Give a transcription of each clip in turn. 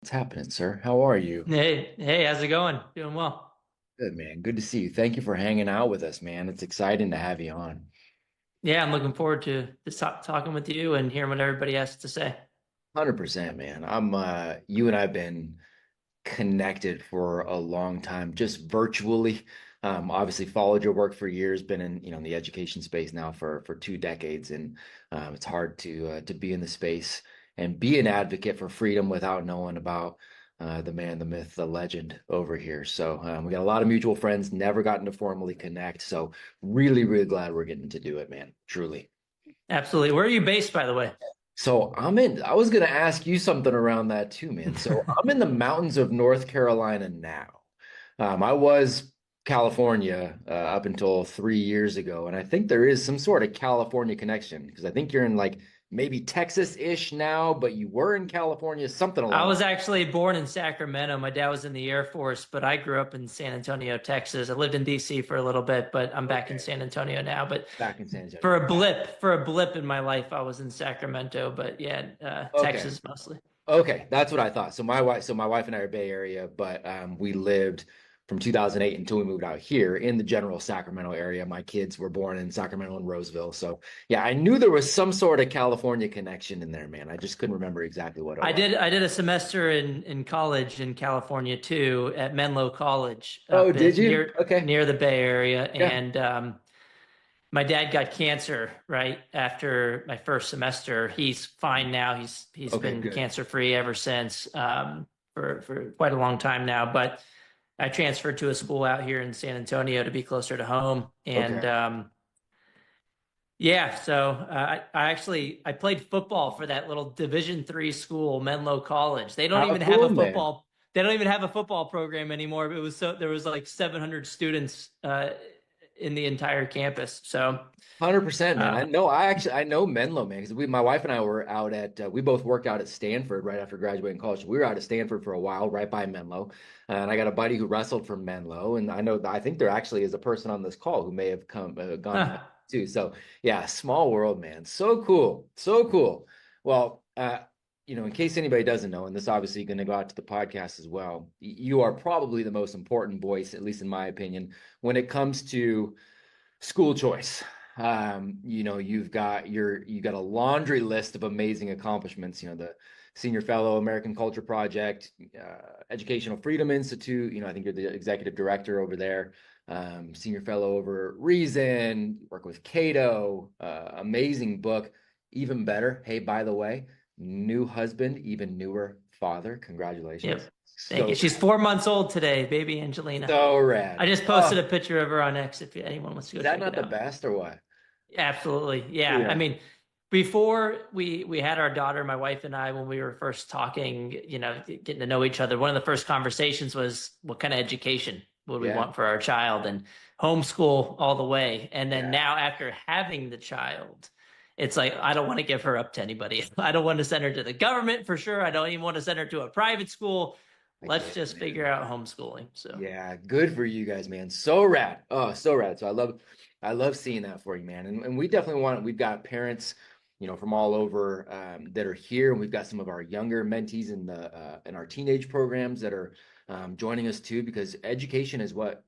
What's happening, sir? How are you? Hey, how's it going? Doing well. Good, man. Good to see you. Thank you for hanging out with us, man. It's exciting to have you on. Yeah, I'm looking forward to talking with you and hearing what everybody has to say. 100%, man. You and I've been connected for a long time, just virtually. Obviously followed your work for years, been in the education space now for 2 decades, and it's hard to be in the space and be an advocate for freedom without knowing about the man, the myth, the legend over here. So we got a lot of mutual friends, never gotten to formally connect. So really, really glad we're getting to do it, man. Truly. Absolutely. Where are you based, by the way? I was gonna ask you something around that too, man. So I'm in the mountains of North Carolina now. I was California up until 3 years ago, and I think there is some sort of California connection because I think you're in like maybe Texas-ish now, but you were in California, something I along. was actually born in Sacramento. My dad was in the Air Force, but I grew up in San Antonio, Texas. I lived in DC for a little bit, but I'm back in Okay, San Antonio now. But back in San for Antonio. a blip in my life, I was in Sacramento, but yeah, Okay, Texas mostly. okay, that's what I thought. So my wife and I are Bay Area, but we lived from 2008 until we moved out here in the general Sacramento area. My kids were born in Sacramento and Roseville. So yeah, I knew there was some sort of California connection in there, man. I just couldn't remember exactly what it I was. did I did a semester in college in California too at Menlo College Oh, up did at you? Okay. near the Bay Area, Yeah. and my dad got cancer right after my first semester. He's fine now. He's Okay, been good. cancer free ever since, for quite a long time now. But I transferred to a school out here in San Antonio to be closer to home, and Okay. yeah, so I played football for that little Division III school, Menlo College. They don't How even have a cool, man. football. They don't even have a football program anymore. It was so there was like 700 students in the entire campus. So 100%, man. uh, I know Menlo, man, because my wife and I were out we both worked out at Stanford right after graduating college. We were out at Stanford for a while, right by Menlo, and I got a buddy who wrestled from Menlo, and I think there actually is a person on this call who may have gone to Menlo huh. too. So yeah, small world, man. So cool, so cool. Well, in case anybody doesn't know, and this obviously going to go out to the podcast as well, you are probably the most important voice, at least in my opinion, when it comes to school choice. You got a laundry list of amazing accomplishments. The Senior Fellow American Culture Project, Educational Freedom Institute. I think you're the executive director over there. Senior Fellow over Reason. Work with Cato. Amazing book. Even better. Hey, by the way, new husband, even newer father. Congratulations. Yep. Thank you. So She's 4 months old today, baby Angelina. so I rad. just posted Oh, a picture of her on X if anyone wants to is go that check not it the out. best or what? Absolutely. Yeah. I Yeah. mean, before we had our daughter, my wife and I, when we were first talking, getting to know each other, one of the first conversations was what kind of education would we Yeah. want for our child, and homeschool all the way. And then Yeah. now after having the child, it's like I don't want to give her up to anybody. I don't want to send her to the government for sure. I don't even want to send her to a private school. I Let's get it, just figure man. out homeschooling. So Yeah, good for you guys, man. So rad. Oh, so rad. So I love seeing that for you, man. And we definitely we've got parents, from all over that are here, and we've got some of our younger mentees in our teenage programs that are joining us too, because education is what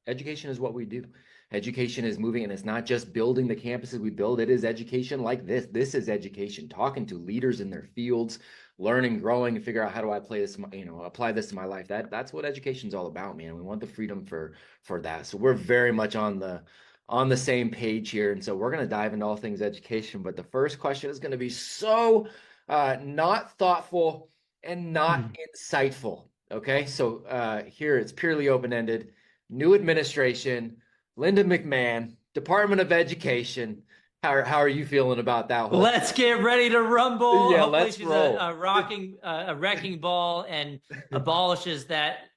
we do. Education is moving, and it's not just building the campuses we build. It is education like this. This is education, talking to leaders in their fields, learning, growing, and figure out how do I play this, apply this to my life. That's what education's all about, man. We want the freedom for that. So we're very much on the same page here. And so we're going to dive into all things education. But the first question is going to be so not thoughtful and not insightful. Okay. So here it's purely open-ended. New administration, Linda McMahon, Department of Education. How are you feeling about that whole? let's get ready to rumble. Yeah, Hopefully, let's she's roll. a wrecking ball and abolishes that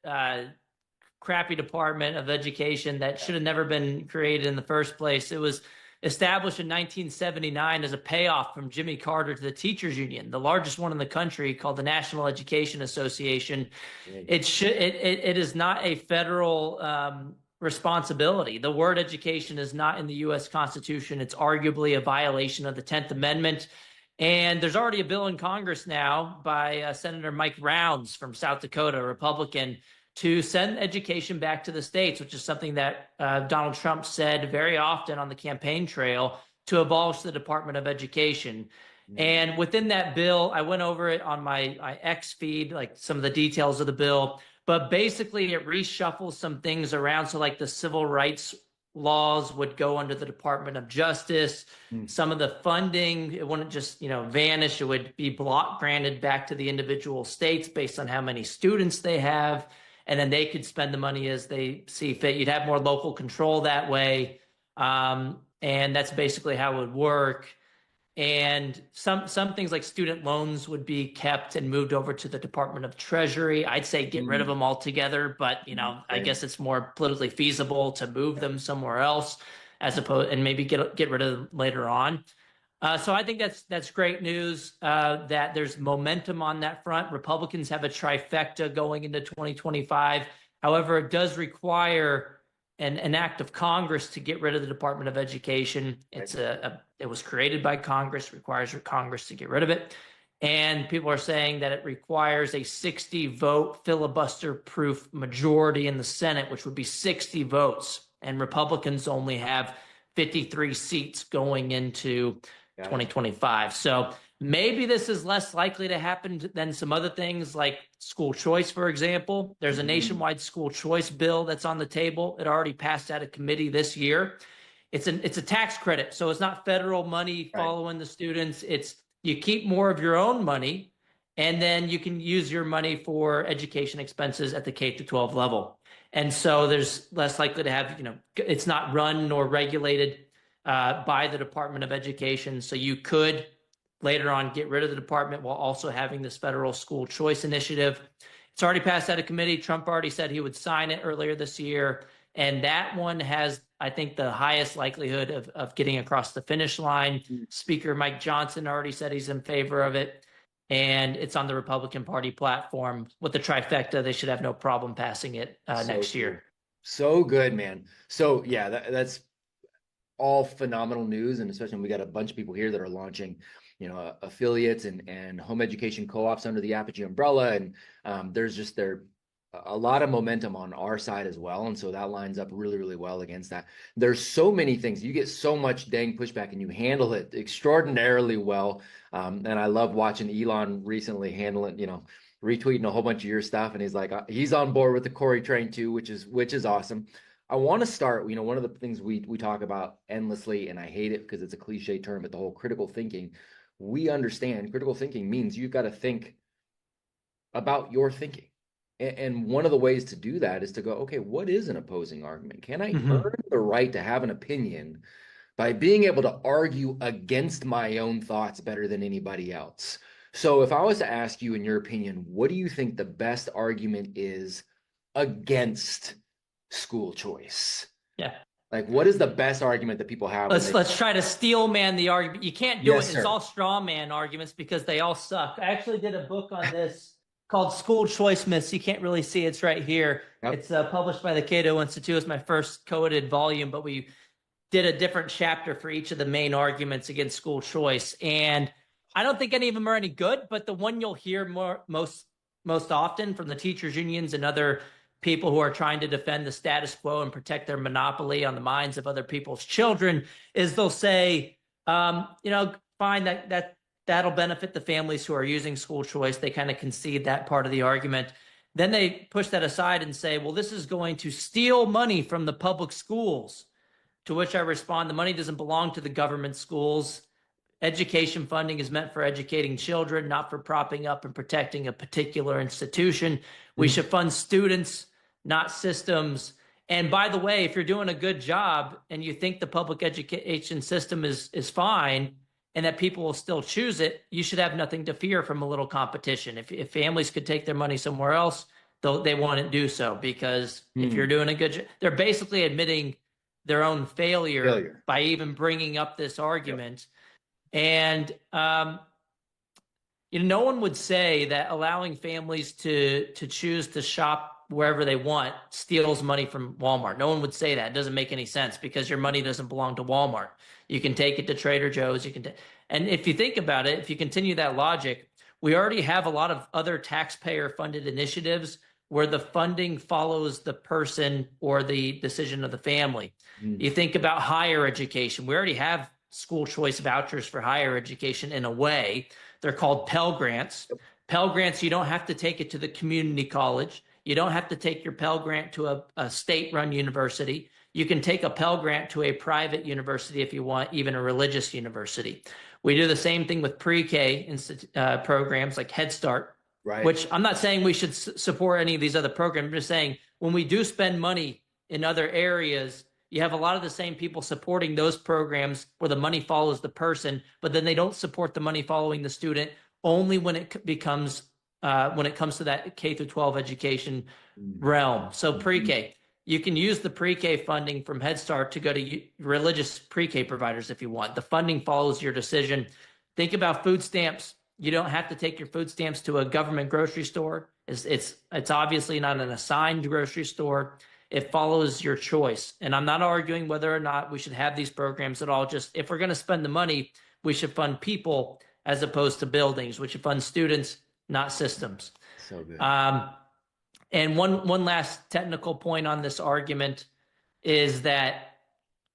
crappy Department of Education that should have never been created in the first place. It was established in 1979 as a payoff from Jimmy Carter to the teachers union, the largest one in the country, called the National Education Association. It is not a federal responsibility. The word education is not in the U.S. Constitution. It's arguably a violation of the 10th Amendment. And there's already a bill in Congress now by Senator Mike Rounds from South Dakota, a Republican, to send education back to the states, which is something that Donald Trump said very often on the campaign trail, to abolish the Department of Education. And within that bill, I went over it on my X feed, like some of the details of the bill, but basically it reshuffles some things around. So like the civil rights laws would go under the Department of Justice. Some of the funding, it wouldn't just, vanish. It would be block granted back to the individual states based on how many students they have. And then they could spend the money as they see fit. You'd have more local control that way. And that's basically how it would work. And some things like student loans would be kept and moved over to the Department of Treasury. I'd say get rid of them altogether, but I guess it's more politically feasible to move them somewhere else, as opposed, and maybe get rid of them later on. So I think that's great news that there's momentum on that front. Republicans have a trifecta going into 2025. However, it does require an act of Congress to get rid of the Department of Education. It was created by Congress, requires Congress to get rid of it. And people are saying that it requires a 60-vote filibuster-proof majority in the Senate, which would be 60 votes. And Republicans only have 53 seats going into 2025. So maybe this is less likely to happen than some other things like school choice, for example. There's a nationwide school choice bill that's on the table. It already passed out of committee this year. It's a tax credit, so it's not federal money following the students. It's you keep more of your own money, and then you can use your money for education expenses at the K-12 level. And so there's less likely to have, it's not run nor regulated by the Department of Education. So you could later on get rid of the department while also having this federal school choice initiative. It's already passed out of committee. Trump already said he would sign it earlier this year. And that one has, I think, the highest likelihood of getting across the finish line. Speaker Mike Johnson already said he's in favor of it. And it's on the Republican Party platform. With the trifecta, they should have no problem passing it next year. So good, man. So yeah, that's all phenomenal news. And especially when we got a bunch of people here that are launching affiliates and home education co-ops under the Apogee umbrella. And there's just a lot of momentum on our side as well. And so that lines up really, really well against that. There's so many things. You get so much dang pushback and you handle it extraordinarily well. And I love watching Elon recently handle it, retweeting a whole bunch of your stuff. And he's like, he's on board with the Corey train too, which is awesome. I want to start, one of the things we talk about endlessly, and I hate it because it's a cliche term, but the whole critical thinking. We understand critical thinking means you've got to think about your thinking. And one of the ways to do that is to go, okay, what is an opposing argument? Can I earn the right to have an opinion by being able to argue against my own thoughts better than anybody else? So if I was to ask you, in your opinion, what do you think the best argument is against school choice? Yeah. Like, what is the best argument that people have? Let's try to steel man the argument. You can't do it. It's all straw man arguments because they all suck. I actually did a book on this called School Choice Myths. You can't really see it's right here. Yep. It's published by the Cato Institute. It's my first co-edited volume, but we did a different chapter for each of the main arguments against school choice. And I don't think any of them are any good, but the one you'll hear most often from the teachers unions and other people who are trying to defend the status quo and protect their monopoly on the minds of other people's children is they'll say, fine, that'll benefit the families who are using school choice. They kind of concede that part of the argument. Then they push that aside and say, well, this is going to steal money from the public schools, to which I respond, the money doesn't belong to the government schools. Education funding is meant for educating children, not for propping up and protecting a particular institution. We should fund students, not systems. And by the way, if you're doing a good job and you think the public education system is fine and that people will still choose it, you should have nothing to fear from a little competition. If families could take their money somewhere else, they want to do so, because if you're doing a good job, they're basically admitting their own failure by even bringing up this argument. Yep. And, no one would say that allowing families to choose to shop wherever they want steals money from Walmart. No one would say that. It doesn't make any sense because your money doesn't belong to Walmart. You can take it to Trader Joe's. And if you think about it, if you continue that logic, we already have a lot of other taxpayer-funded initiatives where the funding follows the person or the decision of the family. You think about higher education. We already have school choice vouchers for higher education in a way. They're called Pell Grants. Pell Grants, you don't have to take it to the community college. You don't have to take your Pell Grant to a state-run university. You can take a Pell Grant to a private university if you want, even a religious university. We do the same thing with pre-K programs like Head Start, Right. which I'm not saying we should support any of these other programs. I'm just saying when we do spend money in other areas, you have a lot of the same people supporting those programs where the money follows the person, but then they don't support the money following the student only when it comes to that K through 12 education realm. So pre-K, you can use the pre-K funding from Head Start to go to religious pre-K providers if you want. The funding follows your decision. Think about food stamps. You don't have to take your food stamps to a government grocery store. It's obviously not an assigned grocery store. It follows your choice. And I'm not arguing whether or not we should have these programs at all. Just if we're going to spend the money, we should fund people as opposed to buildings. We should fund students, not systems. So good. And one last technical point on this argument is that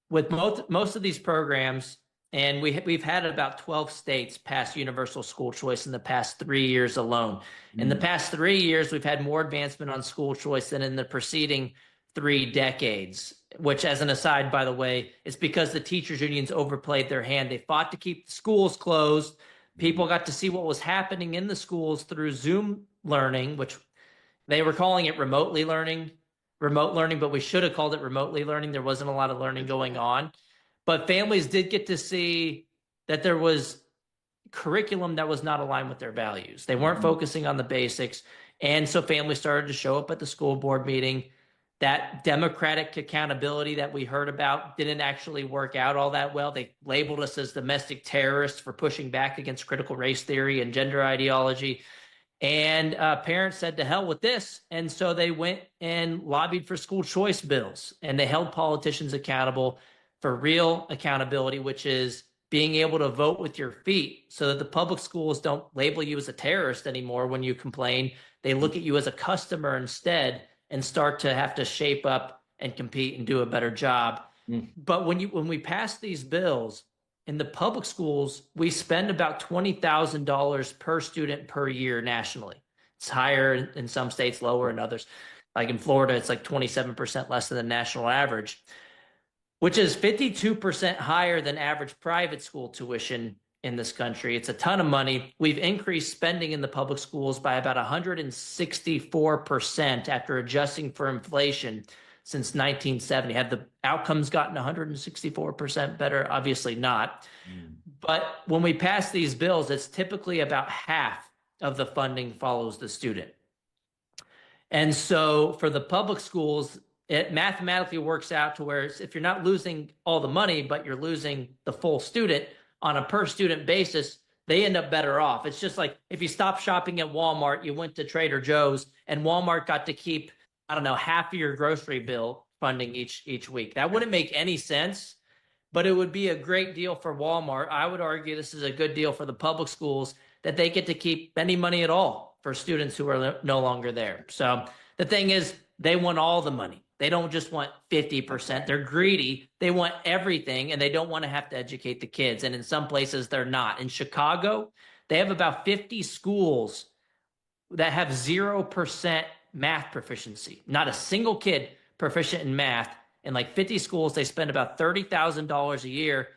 with most of these programs, and we've had about 12 states pass universal school choice in the past 3 years alone. In the past 3 years, we've had more advancement on school choice than in the preceding 3 decades, which, as an aside, by the way, is because the teachers unions overplayed their hand. They fought to keep the schools closed. People got to see what was happening in the schools through Zoom learning, which they were calling it remote learning, but we should have called it remotely learning. There wasn't a lot of learning going on. But families did get to see that there was curriculum that was not aligned with their values. They weren't focusing on the basics. And so families started to show up at the school board meeting. That democratic accountability that we heard about didn't actually work out all that well. They labeled us as domestic terrorists for pushing back against critical race theory and gender ideology. And parents said, to hell with this. And so they went and lobbied for school choice bills. And they held politicians accountable for real accountability, which is being able to vote with your feet so that the public schools don't label you as a terrorist anymore when you complain. They look at you as a customer instead and start to have to shape up and compete and do a better job. But when we pass these bills in the public schools, we spend about $20,000 per student per year nationally. It's higher in some states, lower in others. Like in Florida, it's like 27% less than the national average, which is 52% higher than average private school tuition in this country. It's a ton of money. We've increased spending in the public schools by about 164% after adjusting for inflation since 1970. Have the outcomes gotten 164% better? Obviously not. But when we pass these bills, it's typically about half of the funding follows the student. And so for the public schools, it mathematically works out to where if you're not losing all the money, but you're losing the full student on a per student basis, they end up better off. It's just like if you stop shopping at Walmart, you went to Trader Joe's, and Walmart got to keep, I don't know, half of your grocery bill funding each week. That wouldn't make any sense, but it would be a great deal for Walmart. I would argue this is a good deal for the public schools, that they get to keep any money at all for students who are no longer there. So the thing is, they want all the money. They don't just want 50%. They're greedy. They want everything, and they don't want to have to educate the kids. And in some places, they're not. In Chicago, they have about 50 schools that have 0% math proficiency. Not a single kid proficient in math. In like 50 schools, they spend about $30,000 a year.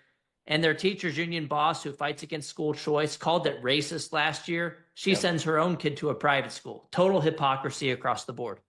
And their teachers union boss, who fights against school choice, called it racist last year. She sends her own kid to a private school. Total hypocrisy across the board.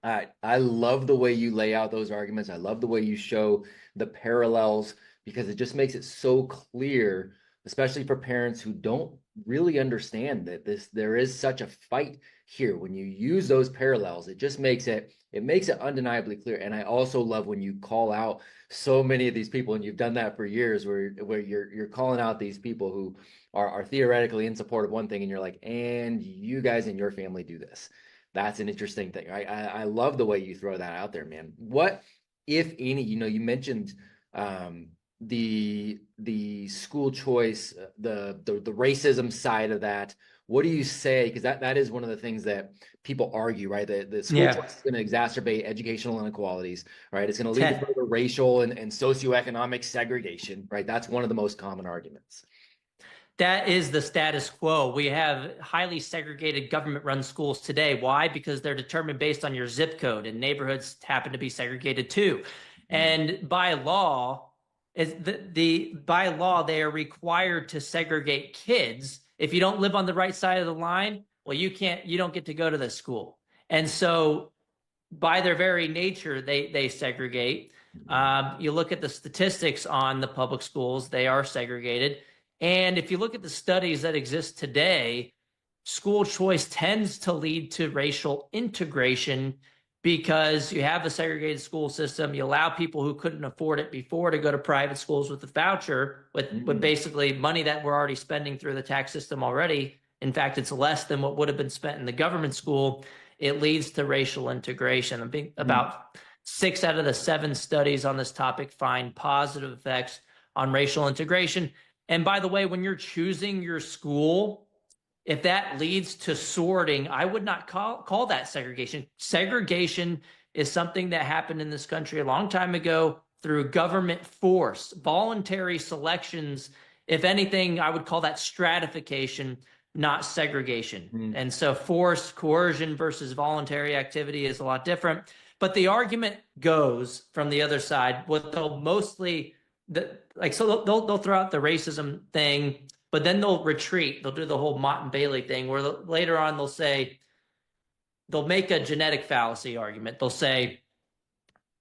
I love the way you lay out those arguments. I love the way you show the parallels, because it just makes it so clear, especially for parents who don't really understand that there is such a fight here. When you use those parallels, it just makes it undeniably clear. And I also love when you call out so many of these people, and you've done that for years, where you're calling out these people who are theoretically in support of one thing, and you're like, and you guys in your family do this. That's an interesting thing. I love the way you throw that out there, man. What, if any, you mentioned the school choice, the racism side of that. What do you say? Because that is one of the things that people argue, right? The school choice is going to exacerbate educational inequalities, right? It's going to lead to further racial and socioeconomic segregation, right? That's one of the most common arguments. That is the status quo. We have highly segregated government-run schools today. Why? Because they're determined based on your zip code, and neighborhoods happen to be segregated too. And by law, by law, they are required to segregate kids. If you don't live on the right side of the line, well, you don't get to go to the school. And so by their very nature, they segregate. You look at the statistics on the public schools, they are segregated. And if you look at the studies that exist today, school choice tends to lead to racial integration because you have a segregated school system. You allow people who couldn't afford it before to go to private schools with a voucher with basically money that we're already spending through the tax system already. In fact, it's less than what would have been spent in the government school. It leads to racial integration. I think about 6 out of the 7 studies on this topic find positive effects on racial integration. And by the way, when you're choosing your school, if that leads to sorting, I would not call that segregation. Segregation is something that happened in this country a long time ago through government force, voluntary selections. If anything, I would call that stratification, not segregation. And so force, coercion versus voluntary activity is a lot different. But the argument goes from the other side, what they'll mostly... so they'll throw out the racism thing, but then they'll retreat. They'll do the whole Mott and Bailey thing where later on they'll make a genetic fallacy argument. They'll say,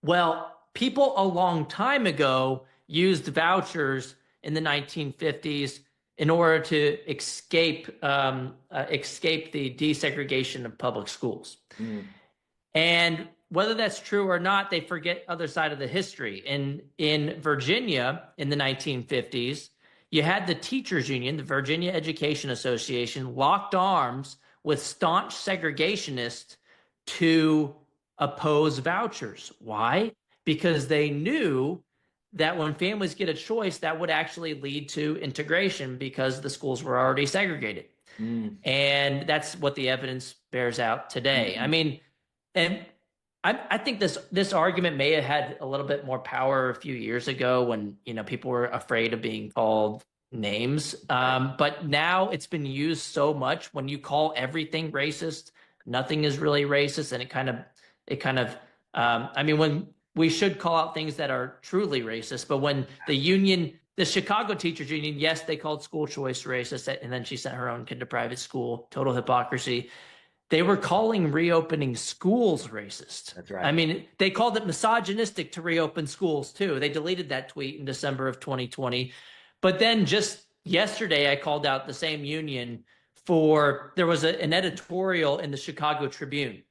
well, people a long time ago used vouchers in the 1950s in order to escape the desegregation of public schools. And whether that's true or not, they forget other side of the history. In Virginia in the 1950s, you had the teachers union, the Virginia Education Association, locked arms with staunch segregationists to oppose vouchers. Why? Because they knew that when families get a choice, that would actually lead to integration because the schools were already segregated. And that's what the evidence bears out today. I mean, and I think this argument may have had a little bit more power a few years ago when people were afraid of being called names. But now it's been used so much. When you call everything racist, nothing is really racist, and I mean, when we should call out things that are truly racist, but when the Chicago Teachers Union, yes, they called school choice racist, and then she sent her own kid to private school. Total hypocrisy. They were calling reopening schools racist. That's right. I mean, they called it misogynistic to reopen schools too. They deleted that tweet in December of 2020. But then just yesterday, I called out the same union there was an editorial in the Chicago Tribune.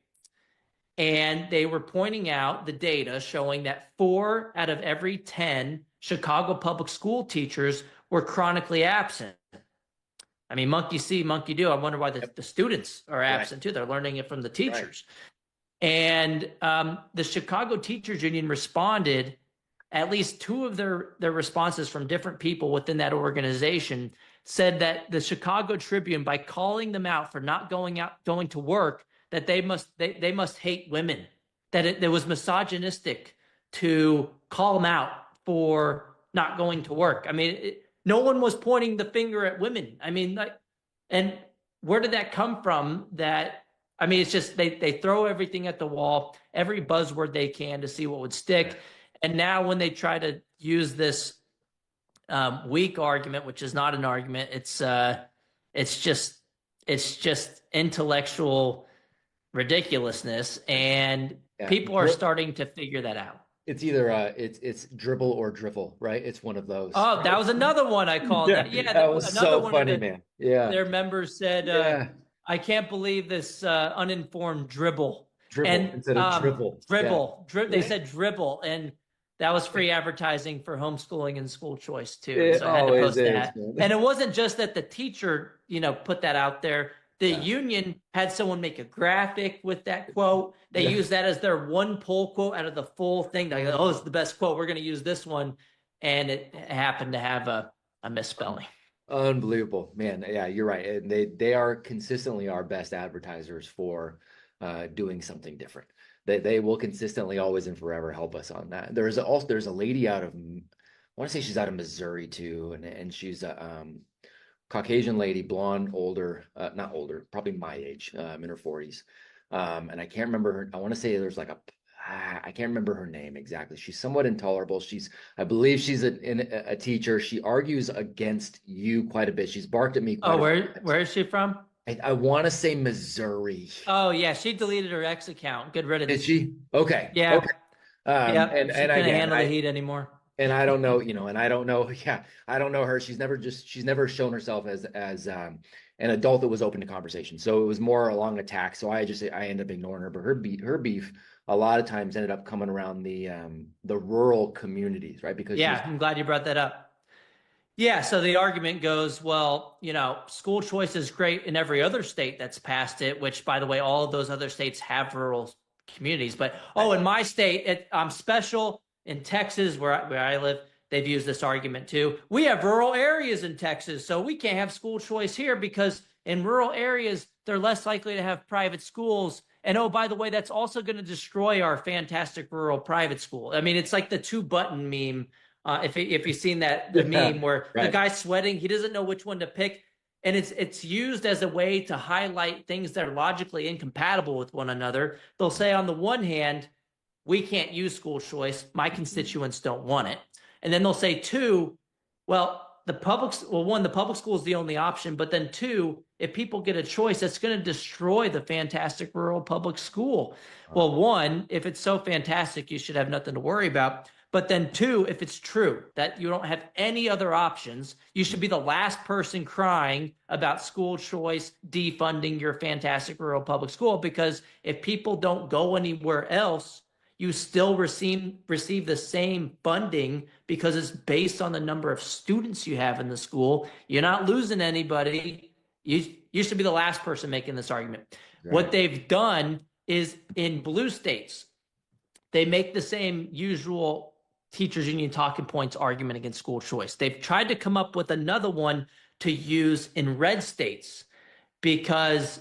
And they were pointing out the data showing that 4 out of every 10 Chicago public school teachers were chronically absent. I mean, monkey see, monkey do. I wonder why the students are absent too. They're learning it from the teachers. And the Chicago Teachers Union responded, at least 2 of their responses from different people within that organization said that the Chicago Tribune, by calling them out for not going to work, that they must hate women, that it was misogynistic to call them out for not going to work. I mean, no one was pointing the finger at women. I mean, and where did that come from? I mean, it's just they throw everything at the wall, every buzzword they can to see what would stick. And now when they try to use this weak argument, which is not an argument, it's just intellectual ridiculousness, and people are starting to figure that out. It's either it's dribble or drivel, right? It's one of those. Oh, that was another one I called. That was so funny, man. Yeah. Their members said, I can't believe this uninformed dribble. Dribble And instead of dribble. Yeah. they said dribble, and that was free advertising for homeschooling and school choice too. And It so I had to always post is, that. man. And it wasn't just that the teacher, put that out there. The Yeah. union had someone make a graphic with that quote. They Yeah. used that as their one pull quote out of the full thing. They go, oh, it's the best quote. We're going to use this one. And it happened to have a misspelling. Unbelievable, man. Yeah, you're right. And they are consistently our best advertisers for doing something different. They will consistently, always and forever help us on that. There's a lady out of, I want to say she's out of Missouri too, and she's a Caucasian lady, blonde, older, not older, probably my age, in her 40s. And I can't remember her. I want to say there's like I can't remember her name exactly. She's somewhat intolerable. I believe she's a teacher. She argues against you quite a bit. She's barked at me quite Oh, a few times. where is she from? I want to say Missouri. Oh yeah, she deleted her ex account. Good riddance. Did she? Okay. Yeah. Okay. Yeah. And she couldn't handle the heat anymore. And I don't know, and I don't know. Yeah, I don't know her. She's never shown herself as an adult that was open to conversation. So it was more along attack. So I ended up ignoring her. But her beef a lot of times ended up coming around the rural communities, right? Because I'm glad you brought that up. Yeah, so the argument goes, well, school choice is great in every other state that's passed it, which, by the way, all of those other states have rural communities. But, in my state, I'm special. In Texas, where I live, they've used this argument too. We have rural areas in Texas, so we can't have school choice here because in rural areas, they're less likely to have private schools. And by the way, that's also going to destroy our fantastic rural private school. I mean, it's like the 2-button meme. If you've seen the meme where the guy's sweating, he doesn't know which one to pick. And it's used as a way to highlight things that are logically incompatible with one another. They'll say on the one hand, we can't use school choice. My constituents don't want it. And then they'll say, two, the public school is the only option. But then two, if people get a choice, that's going to destroy the fantastic rural public school. Well, one, if it's so fantastic, you should have nothing to worry about. But then two, if it's true that you don't have any other options, you should be the last person crying about school choice defunding your fantastic rural public school, because if people don't go anywhere else, you still receive the same funding because it's based on the number of students you have in the school. You're not losing anybody. You should be the last person making this argument. Right. What they've done is in blue states, they make the same usual teachers union talking points argument against school choice. They've tried to come up with another one to use in red states because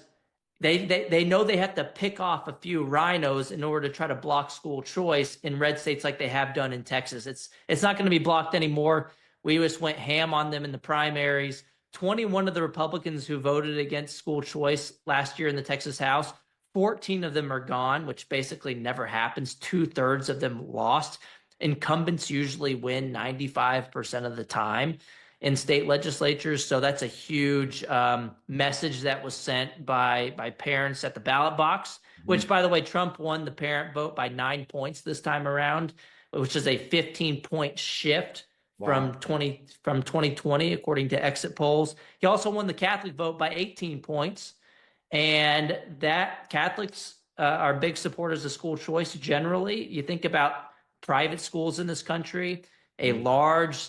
they know they have to pick off a few rhinos in order to try to block school choice in red states like they have done in Texas. It's not going to be blocked anymore. We just went ham on them in the primaries. 21 of the Republicans who voted against school choice last year in the Texas House, 14 of them are gone, which basically never happens. 2/3 of them lost. Incumbents usually win 95% of the time in state legislatures. So that's a huge message that was sent by parents at the ballot box, which, by the way, Trump won the parent vote by 9 points this time around, which is a 15-point shift from 2020, according to exit polls. He also won the Catholic vote by 18 points. And that Catholics are big supporters of school choice generally. You think about private schools in this country, a large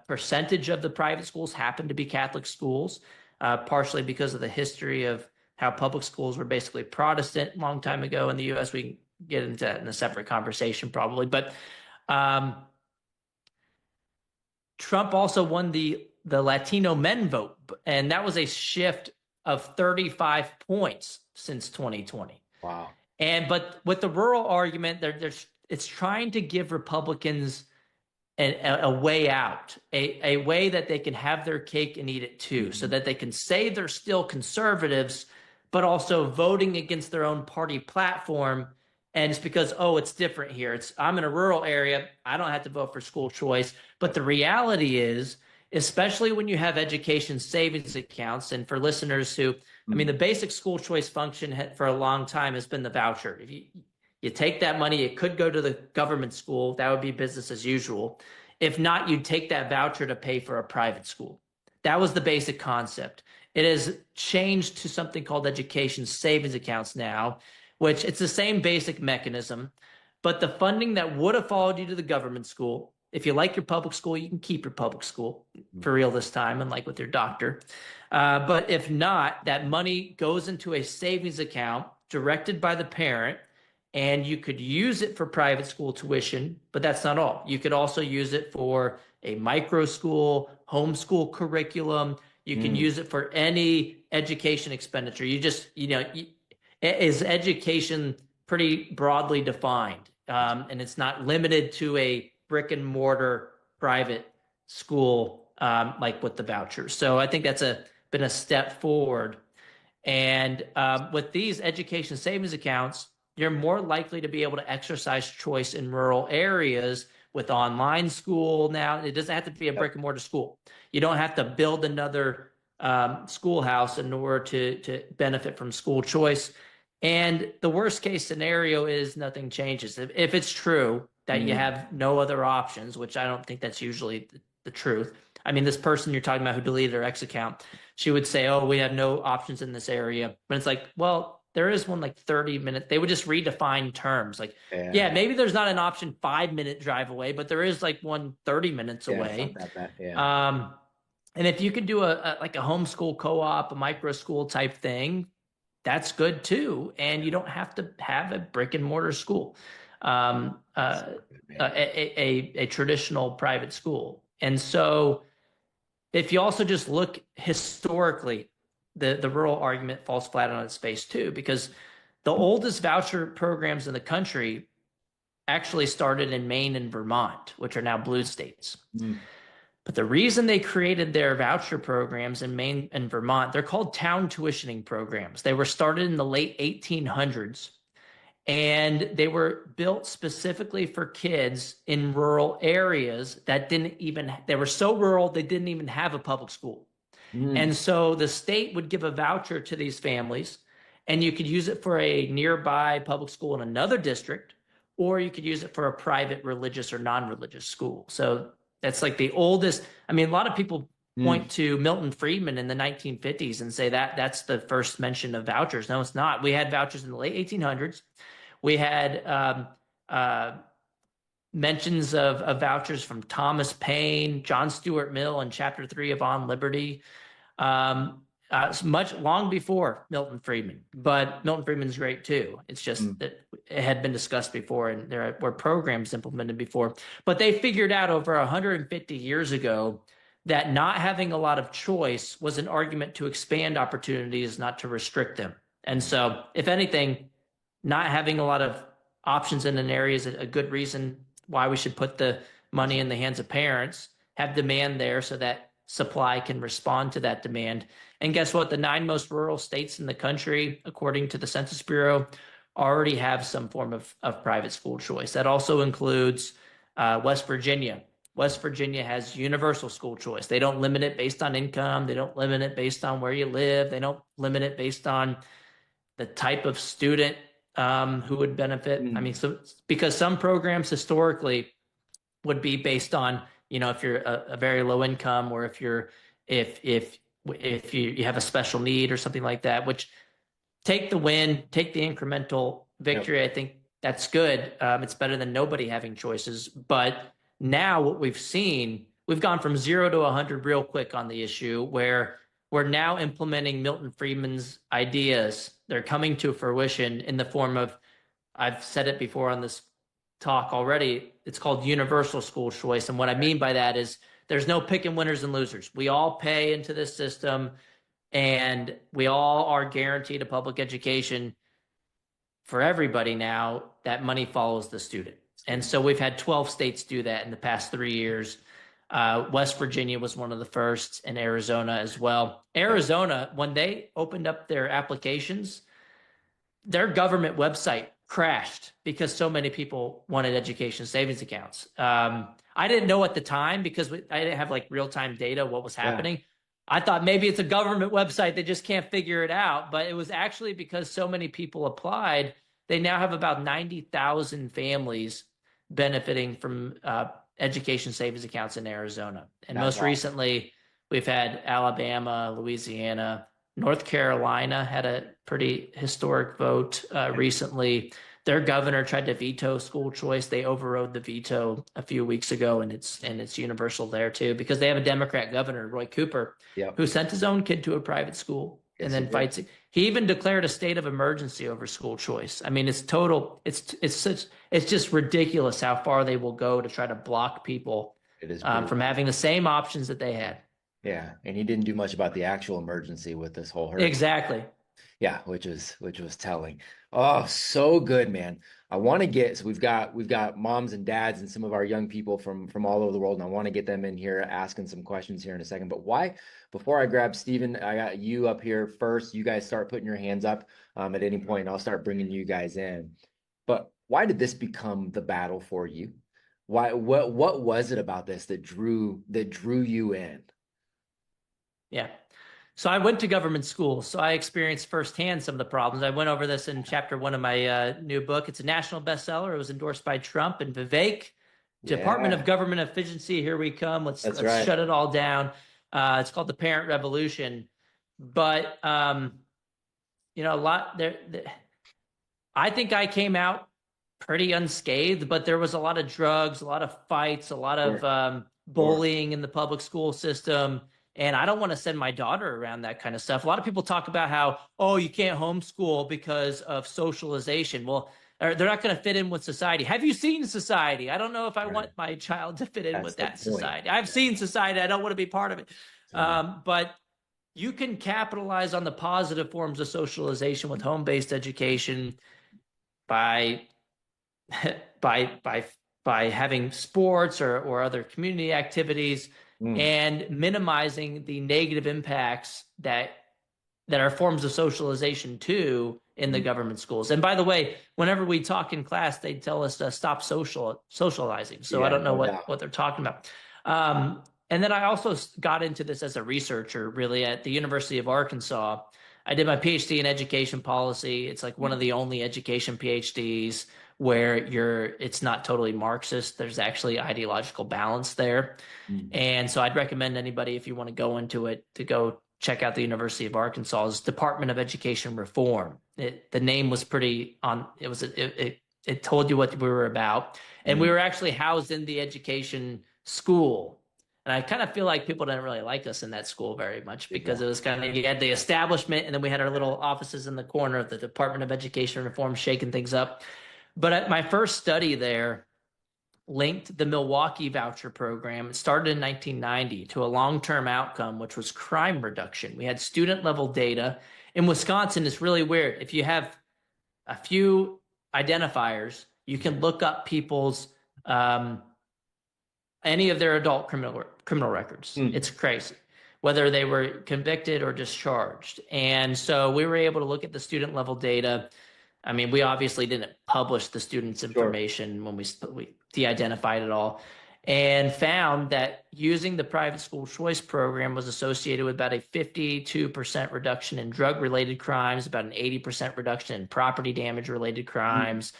percentage of the private schools happen to be Catholic schools, partially because of the history of how public schools were basically Protestant a long time ago in the U.S. We can get into that in a separate conversation probably. But Trump also won the Latino men vote, and that was a shift of 35 points since 2020. Wow. But with the rural argument, it's trying to give Republicans a way out, a way that they can have their cake and eat it too, so that they can say they're still conservatives, but also voting against their own party platform. And it's because, it's different here. I'm in a rural area. I don't have to vote for school choice. But the reality is, especially when you have education savings accounts, and for listeners who, the basic school choice function for a long time has been the voucher. If you take that money, it could go to the government school. That would be business as usual. If not, you'd take that voucher to pay for a private school. That was the basic concept. It has changed to something called education savings accounts now, which it's the same basic mechanism, but the funding that would have followed you to the government school, if you like your public school, you can keep your public school for real this time, unlike with your doctor. But if not, that money goes into a savings account directed by the parent, and you could use it for private school tuition, but that's not all. You could also use it for a micro school, homeschool curriculum. You can use it for any education expenditure. You just, is education pretty broadly defined, and it's not limited to a brick and mortar private school like with the vouchers. So I think that's been a step forward. And with these education savings accounts, you're more likely to be able to exercise choice in rural areas with online school now. It doesn't have to be a brick and mortar school. You don't have to build another schoolhouse in order to benefit from school choice. And the worst case scenario is nothing changes. If it's true that you have no other options, which I don't think that's usually the truth. I mean, this person you're talking about who deleted their X account, she would say, oh, we have no options in this area. But it's like, well, there is one like 30 minutes. They would just redefine terms. Like, yeah, maybe there's not an option 5-minute drive away, but there is like one 30 minutes away. It's not that bad. And if you could do like a homeschool co-op, a micro school type thing, that's good too. And you don't have to have a brick and mortar school, a traditional private school. And so if you also just look historically, the rural argument falls flat on its face too, because the oldest voucher programs in the country actually started in Maine and Vermont, which are now blue states. But the reason they created their voucher programs in Maine and Vermont, they're called town tuitioning programs. They were started in the late 1800s, and they were built specifically for kids in rural areas that they were so rural, they didn't even have a public school. And so the state would give a voucher to these families, and you could use it for a nearby public school in another district, or you could use it for a private religious or non-religious school. So that's like the oldest. I mean, a lot of people point to Milton Friedman in the 1950s and say that that's the first mention of vouchers. No, it's not. We had vouchers in the late 1800s. We had mentions of vouchers from Thomas Paine, John Stuart Mill in Chapter 3 of On Liberty, much long before Milton Friedman. But Milton Friedman's great too. It's just that it had been discussed before, and there were programs implemented before. But they figured out over 150 years ago that not having a lot of choice was an argument to expand opportunities, not to restrict them. And so, if anything, not having a lot of options in an area is a good reason why we should put the money in the hands of parents, have demand there so that supply can respond to that demand. And guess what? The 9 most rural states in the country, according to the Census Bureau, already have some form of private school choice. That also includes West Virginia. West Virginia has universal school choice. They don't limit it based on income. They don't limit it based on where you live. They don't limit it based on the type of student who would benefit. I mean, so because some programs historically would be based on, if you're a very low income, or if you have a special need or something like that, which take the win, take the incremental victory. Yep. I think that's good. It's better than nobody having choices. But now what we've seen, we've gone from 0 to 100 real quick on the issue, where we're now implementing Milton Friedman's ideas. They're coming to fruition in the form of, I've said it before on this talk already, it's called universal school choice. And what I mean by that is there's no picking winners and losers. We all pay into this system, and we all are guaranteed a public education for everybody now. That money follows the student. And so we've had 12 states do that in the past 3 years. West Virginia was one of the first, and Arizona as well. Arizona, when they opened up their applications, their government website crashed because so many people wanted education savings accounts. I didn't know at the time because I didn't have like real-time data what was happening. Yeah. I thought maybe it's a government website, they just can't figure it out. But it was actually because so many people applied. They now have about 90,000 families benefiting from education savings accounts in Arizona. And most recently, We've had Alabama, Louisiana, North Carolina had a pretty historic vote recently. Their governor tried to veto school choice. They overrode the veto a few weeks ago, and it's universal there too, because they have a Democrat governor, Roy Cooper, Yep. who sent his own kid to a private school and Yes, he then did. fights it. He even declared a state of emergency over school choice. I mean, it's total. It's just ridiculous how far they will go to try to block people It is brutal. from having the same options that they had. Yeah, and he didn't do much about the actual emergency with this whole hurricane. Exactly. Yeah, which was telling. Oh, so good, man. I want to get, so we've got moms and dads and some of our young people from all over the world, and I want to get them in here asking some questions here in a second. But why, before I grab Stephen, I got you up here first. You guys start putting your hands up at any point, and I'll start bringing you guys in. But why did this become the battle for you? Why, what was it about this that drew you in? Yeah. So I went to government school, so I experienced firsthand some of the problems. I went over this in chapter 1 of my new book. It's a national bestseller. It was endorsed by Trump and Vivek. Department of Government Efficiency. Here we come. Let's right. shut it all down. It's called The Parent Revolution. But you know, a lot there. I think I came out pretty unscathed, but there was a lot of drugs, a lot of fights, a lot of bullying in the public school system. And I don't want to send my daughter around that kind of stuff. A lot of people talk about how, oh, you can't homeschool because of socialization. Well, they're not going to fit in with society. Have you seen society? I don't know if I want my child to fit in with that society. I've seen society. I don't want to be part of it. But you can capitalize on the positive forms of socialization with home-based education by having sports or other community activities and minimizing the negative impacts that are forms of socialization too in the government schools. And by the way, whenever we talk in class, they tell us to stop socializing. So I don't know what they're talking about. And then I also got into this as a researcher, really, at the University of Arkansas. I did my PhD in education policy. It's like one of the only education PhDs where it's not totally Marxist. There's actually ideological balance there. And so I'd recommend anybody, if you want to go into it, to go check out the University of Arkansas's Department of Education Reform. The name was pretty on, it told you what we were about. And we were actually housed in the education school. And I kind of feel like people didn't really like us in that school very much because it was kind of, you had the establishment and then we had our little offices in the corner of the Department of Education Reform shaking things up. But at my first study there linked the Milwaukee voucher program. It started in 1990 to a long-term outcome, which was crime reduction. We had student level data. In Wisconsin, it's really weird. If you have a few identifiers, you can look up people's any of their adult criminal records. It's crazy, whether they were convicted or discharged. And so we were able to look at the student level data. I mean, we obviously didn't publish the students' information when we de-identified it all, and found that using the private school choice program was associated with about a 52% reduction in drug-related crimes, about an 80% reduction in property damage-related crimes.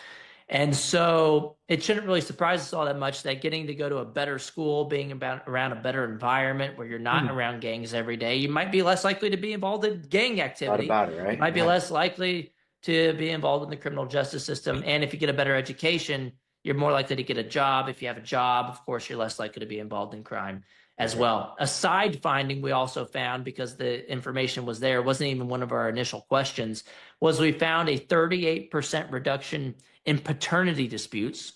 And so it shouldn't really surprise us all that much that getting to go to a better school, being around a better environment where you're not around gangs every day, you might be less likely to be involved in gang activity. Thought about it, right? You might be less likely to be involved in the criminal justice system. And if you get a better education, you're more likely to get a job. If you have a job, of course, you're less likely to be involved in crime as well. A side finding we also found, because the information was there, it wasn't even one of our initial questions, was we found a 38% reduction in paternity disputes,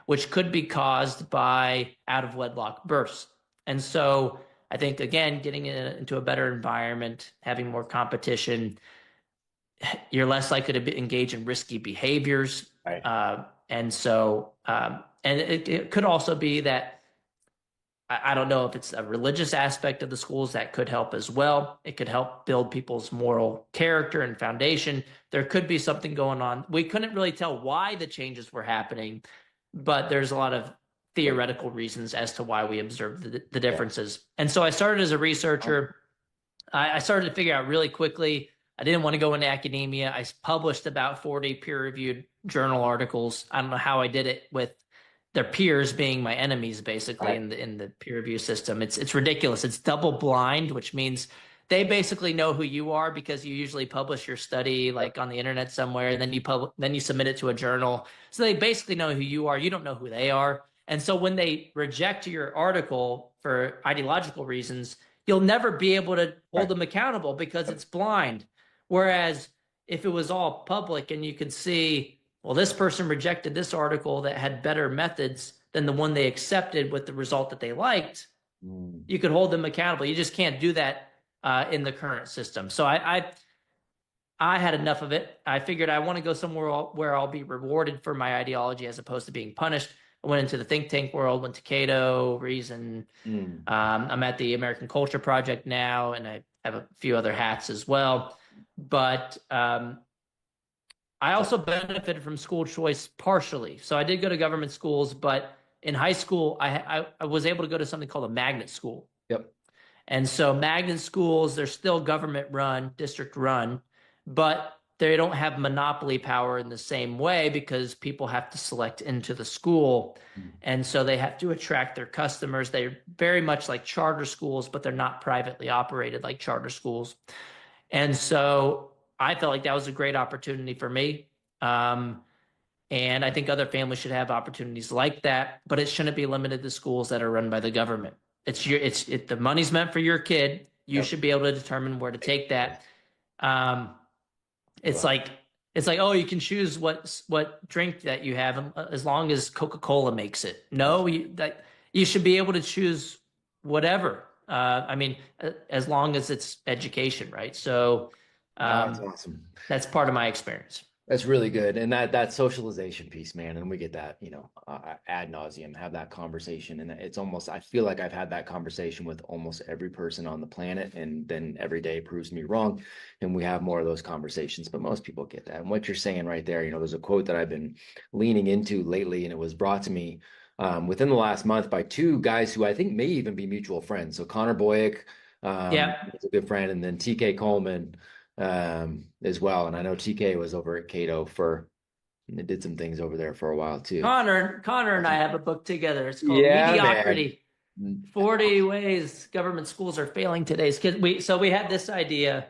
which could be caused by out-of-wedlock births. And so I think, again, getting into a better environment, having more competition, you're less likely to engage in risky behaviors. Right. And so, and it could also be that, I don't know if it's a religious aspect of the schools that could help as well. It could help build people's moral character and foundation. There could be something going on. We couldn't really tell why the changes were happening, but there's a lot of theoretical reasons as to why we observed the differences. And so I started as a researcher. I started to figure out really quickly. I didn't want to go into academia. I published about 40 peer-reviewed journal articles. I don't know how I did it with their peers being my enemies, basically, Right. in the peer review system. It's ridiculous. It's double blind, which means they basically know who you are because you usually publish your study like on the internet somewhere, and then you submit it to a journal. So they basically know who you are. You don't know who they are. And so when they reject your article for ideological reasons, you'll never be able to hold Right. them accountable because it's blind. Whereas if it was all public and you could see, well, this person rejected this article that had better methods than the one they accepted with the result that they liked, Mm. you could hold them accountable. You just can't do that in the current system. So I had enough of it. I figured I want to go somewhere where I'll be rewarded for my ideology as opposed to being punished. I went into the think tank world, went to Cato, Reason. Mm. I'm at the American Culture Project now, and I have a few other hats as well. But I also benefited from school choice partially. So I did go to government schools, but in high school, I was able to go to something called a magnet school. Yep. And so magnet schools, they're still government run, district run, but they don't have monopoly power in the same way because people have to select into the school. Mm. And so they have to attract their customers. They're very much like charter schools, but they're not privately operated like charter schools. And so I felt like that was a great opportunity for me. And I think other families should have opportunities like that, but it shouldn't be limited to schools that are run by the government. The money's meant for your kid. You Yep. should be able to determine where to take that. Um, it's Wow. like oh, you can choose what drink that you have as long as Coca-Cola makes it. No, you should be able to choose whatever. I mean, as long as it's education, right? So That's awesome. that's part of my experience. That's really good. And that socialization piece, man, and we get that, ad nauseum, have that conversation. And it's almost, I feel like I've had that conversation with almost every person on the planet, and then every day proves me wrong. And we have more of those conversations, but most people get that. And what you're saying right there, there's a quote that I've been leaning into lately, and it was brought to me within the last month by two guys who I think may even be mutual friends. So Connor Boyack, Yeah. is a good friend, and then TK Coleman as well. And I know TK was over at Cato and did some things over there for a while too. Connor and I have a book together. It's called Yeah, Mediocrity. man. 40 ways government schools are failing today's kids. We had this idea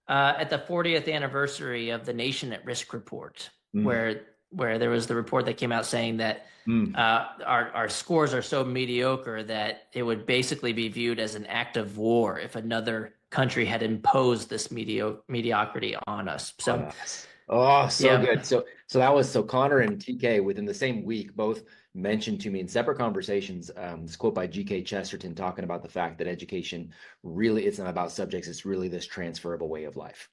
at the 40th anniversary of the Nation at Risk report, Mm. where there was the report that came out saying that Mm. our scores are so mediocre that it would basically be viewed as an act of war if another country had imposed this mediocrity on us. So, Oh, so yeah. good. So Connor and TK within the same week both mentioned to me in separate conversations this quote by G.K. Chesterton talking about the fact that education really, it's not about subjects, it's really this transferable way of life.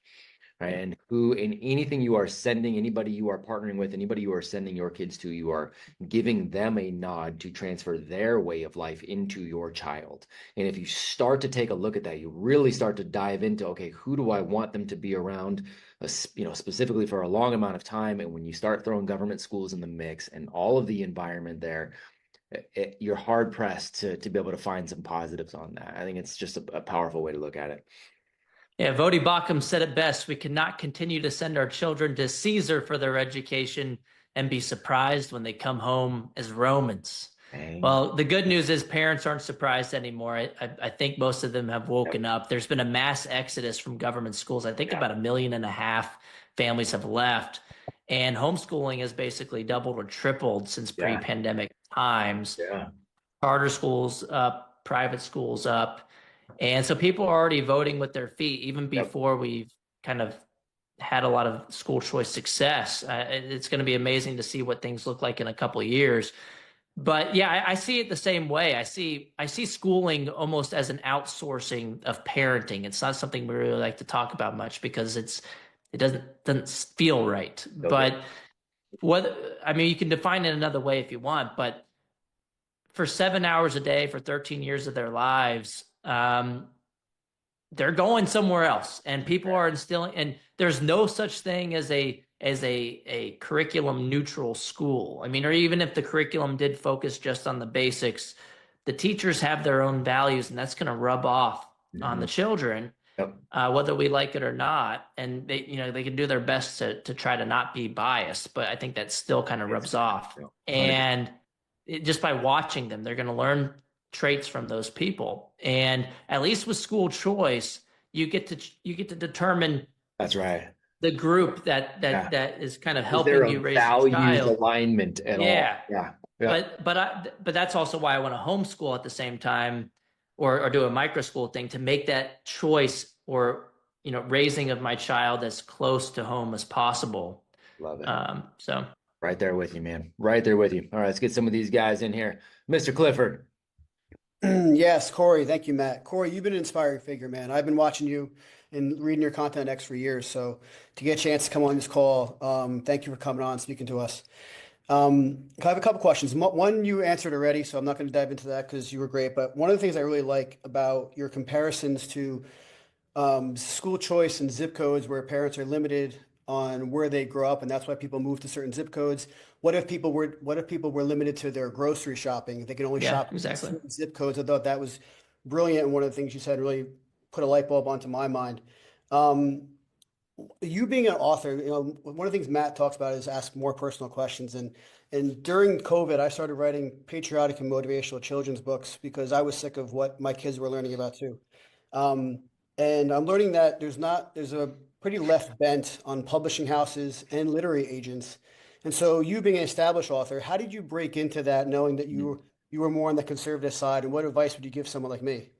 Right. And in anything you are sending, anybody you are partnering with, anybody you are sending your kids to, you are giving them a nod to transfer their way of life into your child. And if you start to take a look at that, you really start to dive into, okay, who do I want them to be around, specifically for a long amount of time? And when you start throwing government schools in the mix and all of the environment there, you're hard pressed to be able to find some positives on that. I think it's just a powerful way to look at it. Yeah, Vodi Bakum said it best. We cannot continue to send our children to Caesar for their education and be surprised when they come home as Romans. Dang. Well, the good news is parents aren't surprised anymore. I think most of them have woken up. There's been a mass exodus from government schools. I think about 1.5 million families have left. And homeschooling has basically doubled or tripled since pre-pandemic times. Yeah. Charter schools up, private schools up. And so people are already voting with their feet even before we've kind of had a lot of school choice success. It's going to be amazing to see what things look like in a couple of years. But yeah, I see it the same way. I see schooling almost as an outsourcing of parenting. It's not something we really like to talk about much because it doesn't feel right. Okay. But you can define it another way if you want, but for 7 hours a day for 13 years of their lives, they're going somewhere else, and people are instilling, and there's no such thing as a curriculum neutral school. Or even if the curriculum did focus just on the basics, the teachers have their own values, and that's going to rub off on the children, whether we like it or not. And they can do their best to try to not be biased, but I think that still kind of rubs off. And just by watching them, they're going to learn traits from those people. And at least with school choice, you get to determine That's right. the group Yeah. that is kind of Is there helping a you raise your values child. alignment at all? Yeah. Yeah. Yeah. But that's also why I want to homeschool at the same time, or do a micro school thing to make that choice, or raising of my child as close to home as possible. Love it. So Right there with you, man. Right there with you. All right, let's get some of these guys in here. Mr. Clifford. Yes, Corey. Thank you, Matt. Corey, you've been an inspiring figure, man. I've been watching you and reading your content X for years. So to get a chance to come on this call, thank you for coming on, speaking to us. I have a couple questions. One you answered already, so I'm not going to dive into that because you were great. But one of the things I really like about your comparisons to school choice and zip codes where parents are limited on where they grow up, and that's why people move to certain zip codes. What if people were limited to their grocery shopping? They can only yeah, shop in exactly. certain zip codes. I thought that was brilliant, and one of the things you said really put a light bulb onto my mind. Um, you being an author, one of the things Matt talks about is ask more personal questions. And during COVID, I started writing patriotic and motivational children's books because I was sick of what my kids were learning about too. Um, and I'm learning that there's a pretty left bent on publishing houses and literary agents. And so you being an established author, how did you break into that knowing that you were more on the conservative side? And what advice would you give someone like me?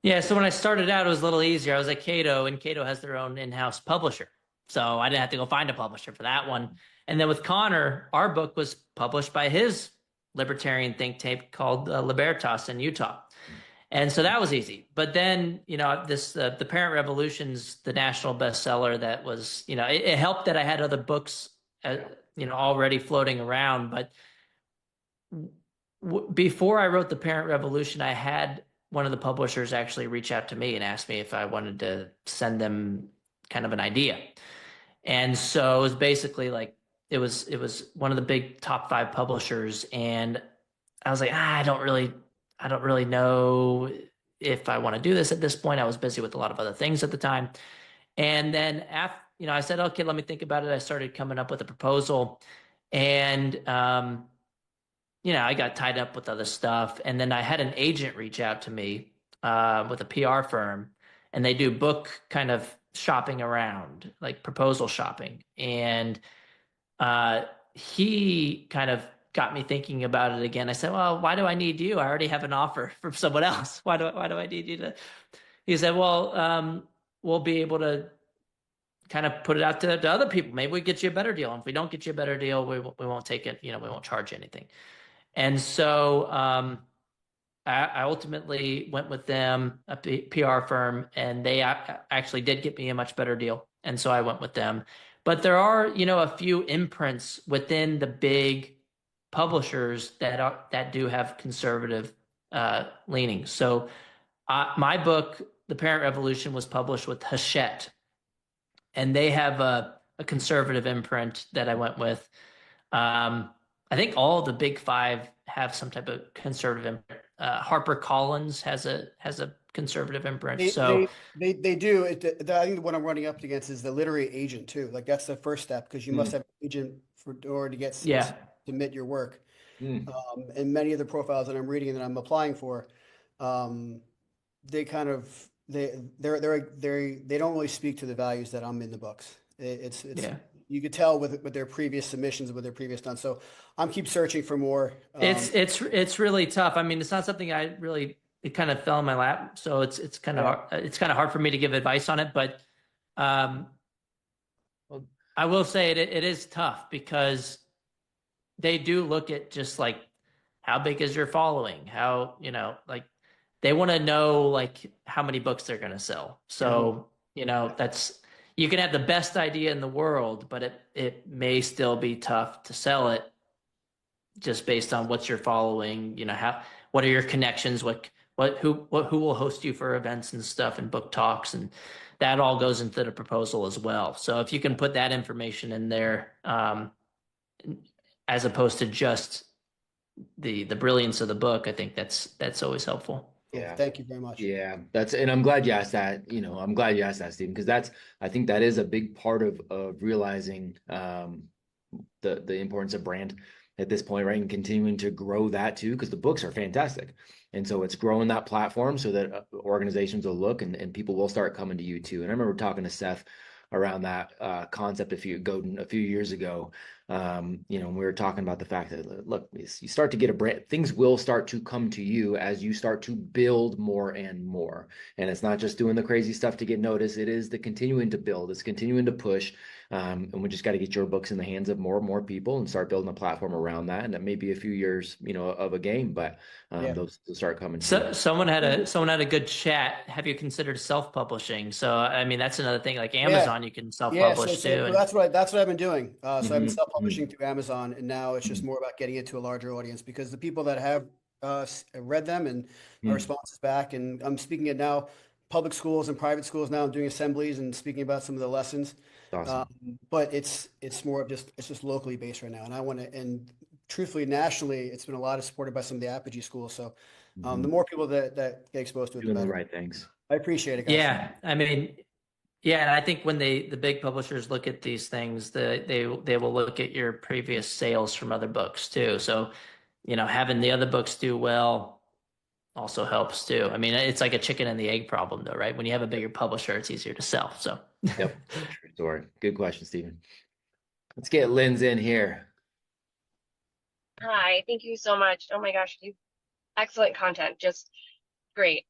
Yeah, so when I started out, it was a little easier. I was at Cato, and Cato has their own in-house publisher. So I didn't have to go find a publisher for that one. And then with Connor, our book was published by his libertarian think tank called Libertas in Utah. And so that was easy. But then, this The Parent Revolution's the national bestseller that was, it helped that I had other books, already floating around. But before I wrote The Parent Revolution, I had one of the publishers actually reach out to me and ask me if I wanted to send them kind of an idea. And so it was basically like, it was one of the big top 5 publishers. And I was like, I don't really know if I want to do this at this point. I was busy with a lot of other things at the time. And then after, I said, okay, let me think about it. I started coming up with a proposal, and, I got tied up with other stuff. And then I had an agent reach out to me with a PR firm, and they do book kind of shopping around, like proposal shopping. And he kind of got me thinking about it again. I said, well, why do I need you? I already have an offer from someone else. Why do I need you to? He said, well, we'll be able to kind of put it out to other people. Maybe we get you a better deal. And if we don't get you a better deal, we won't take it. We won't charge you anything. And so I ultimately went with them, a PR firm, and they actually did get me a much better deal. And so I went with them. But there are, a few imprints within the big publishers that do have conservative leanings. So my book, The Parent Revolution, was published with Hachette, and they have a conservative imprint that I went with. I think all the big 5 have some type of conservative imprint. HarperCollins has a conservative imprint. They do. I think what I'm running up against is the literary agent too. Like that's the first step because you must have an agent in order to submit your work. And many of the profiles that I'm reading and that I'm applying for, they kind of they don't really speak to the values that I'm in the books. It's you could tell with their previous submissions, with their previous done. So I'm keep searching for more. It's really tough. I mean, it's not something it kind of fell in my lap. So it's kind of hard for me to give advice on it. But I will say it is tough because they do look at just like how big is your following, how like they want to know like how many books they're going to sell. So that's. You can have the best idea in the world, but it may still be tough to sell it just based on what's your following, what are your connections, who will host you for events and stuff and book talks, and that all goes into the proposal as well. So if you can put that information in there, as opposed to just the brilliance of the book, I think that's always helpful. Yeah. Thank you very much. Yeah, and I'm glad you asked that. I'm glad you asked that, Stephen, because I think that is a big part of realizing the importance of brand at this point, right? And continuing to grow that too, because the books are fantastic. And so it's growing that platform so that organizations will look and people will start coming to you too. And I remember talking to Seth around that concept a few years ago. You know, we were talking about the fact that, look, you start to get a brand, things will start to come to you as you start to build more and more. And it's not just doing the crazy stuff to get noticed. It is the continuing to build, it's continuing to push. And we just got to get your books in the hands of more and more people and start building a platform around that. And that may be a few years, you know, of a game, but Yeah. those will start coming. So someone had a good chat. Have you considered self-publishing? So I mean, that's another thing. Like Amazon, you can Yeah, self-publish too. And that's what I've been doing. So I've been Mhm, self-publishing through Amazon, and now it's just more about getting it to a larger audience because the people that have read them and our mhm. responses back, and I'm speaking at now public schools and private schools now. I'm doing assemblies and speaking about some of the lessons. Awesome. But it's more of it's just locally based right now, and I want to, and truthfully, nationally, it's been a lot of supported by some of the Apogee schools. So the more people that get exposed to it, the Doing the better. right things. I appreciate it, guys. yeah, I mean, yeah, and I think when the big publishers look at these things, they will look at your previous sales from other books too. So, you know, having the other books do well also helps too. I mean, it's like a chicken and the egg problem though, right? When you have a bigger publisher, it's easier to sell. So, Yep. True story. Good question, Stephen. Let's get Lynn's in here. Hi, thank you so much. Oh my gosh, you excellent content, just great.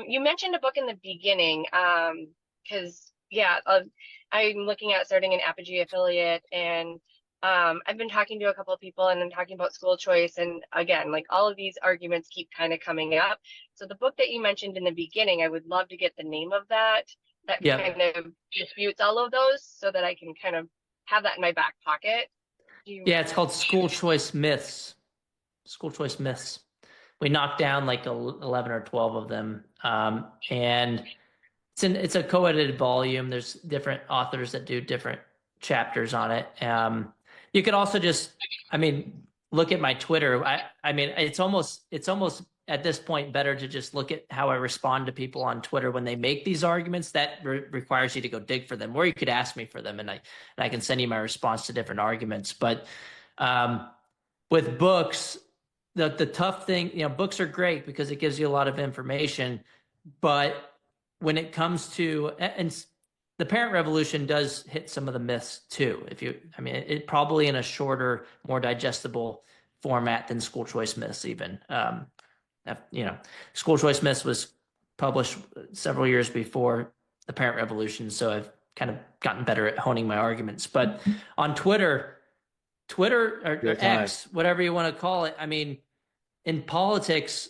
You mentioned a book in the beginning, because yeah, I'm looking at starting an Apogee affiliate, and I've been talking to a couple of people, and I'm talking about school choice, and again, like all of these arguments keep kind of coming up. So the book that you mentioned in the beginning, I would love to get the name of that yeah, kind of disputes all of those, so that I can kind of have that in my back pocket. yeah, it's called School Choice Myths. School Choice Myths. We knocked down like 11 or 12 of them, and it's a co-edited volume. There's different authors that do different chapters on it. You could also just, I mean, look at my Twitter. I mean, it's almost at this point better to just look at how I respond to people on Twitter when they make these arguments. That requires you to go dig for them, or you could ask me for them, and I can send you my response to different arguments. But with books, the tough thing, you know, books are great because it gives you a lot of information, but when it comes to, and the parent revolution does hit some of the myths too. I mean, it probably in a shorter, more digestible format than School Choice Myths even. You know, School Choice Myths was published several years before the parent revolution, so I've kind of gotten better at honing my arguments. But on Twitter or X, whatever you want to call it, I mean, in politics,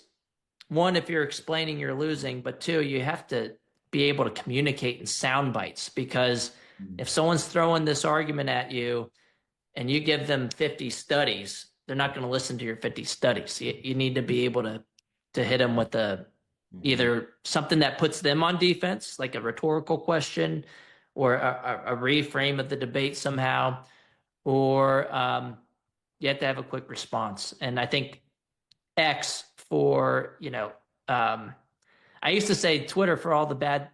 one, if you're explaining, you're losing, but two, you have to be able to communicate in sound bites, because if someone's throwing this argument at you and you give them 50 studies, they're not going to listen to your 50 studies. You need to be able to hit them with either something that puts them on defense, like a rhetorical question, or a reframe of the debate somehow, or you have to have a quick response. And I think X for, you know, I used to say Twitter for all the bad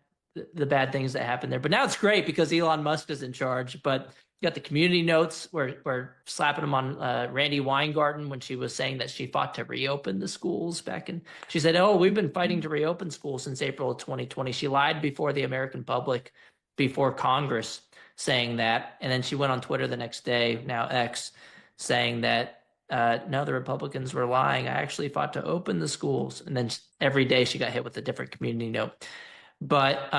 things that happen there, but now it's great because Elon Musk is in charge. But you got the community notes where we're slapping them on Randy Weingarten when she was saying that she fought to reopen the schools she said, oh, we've been fighting to reopen schools since April of 2020. She lied before the American public, before Congress, saying that. And then she went on Twitter the next day, now X, saying that no, the Republicans were lying. I actually fought to open the schools. And then every day she got hit with a different community note. But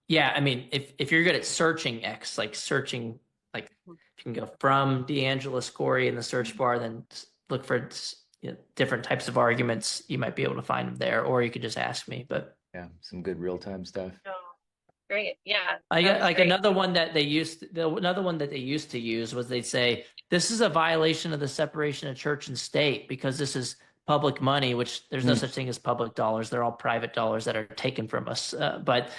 yeah, I mean, if you're good at searching X, like searching, like you can go from DeAngelis Corey in the search bar, then look for different types of arguments. You might be able to find them there, or you could just ask me. But yeah, some good real-time stuff. Oh, great. Yeah. I got like great. another one that they used to use was they'd say, this is a violation of the separation of church and state because this is public money, which there's no such thing as public dollars. They're all private dollars that are taken from us. But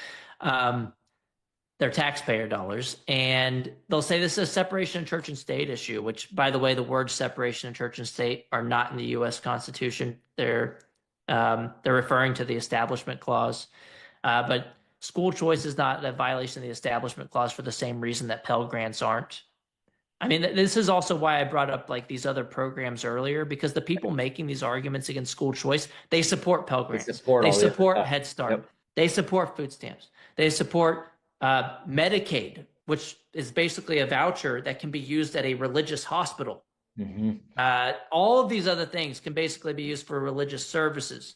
they're taxpayer dollars. And they'll say this is a separation of church and state issue, which, by the way, the words separation of church and state are not in the U.S. Constitution. They're referring to the Establishment Clause. But school choice is not a violation of the Establishment Clause for the same reason that Pell Grants aren't. I mean, this is also why I brought up like these other programs earlier, because the people making these arguments against school choice, they support Pell They Grants, support they all the other support stuff. Head Start, Yep. they support food stamps, they support Medicaid, which is basically a voucher that can be used at a religious hospital. All of these other things can basically be used for religious services.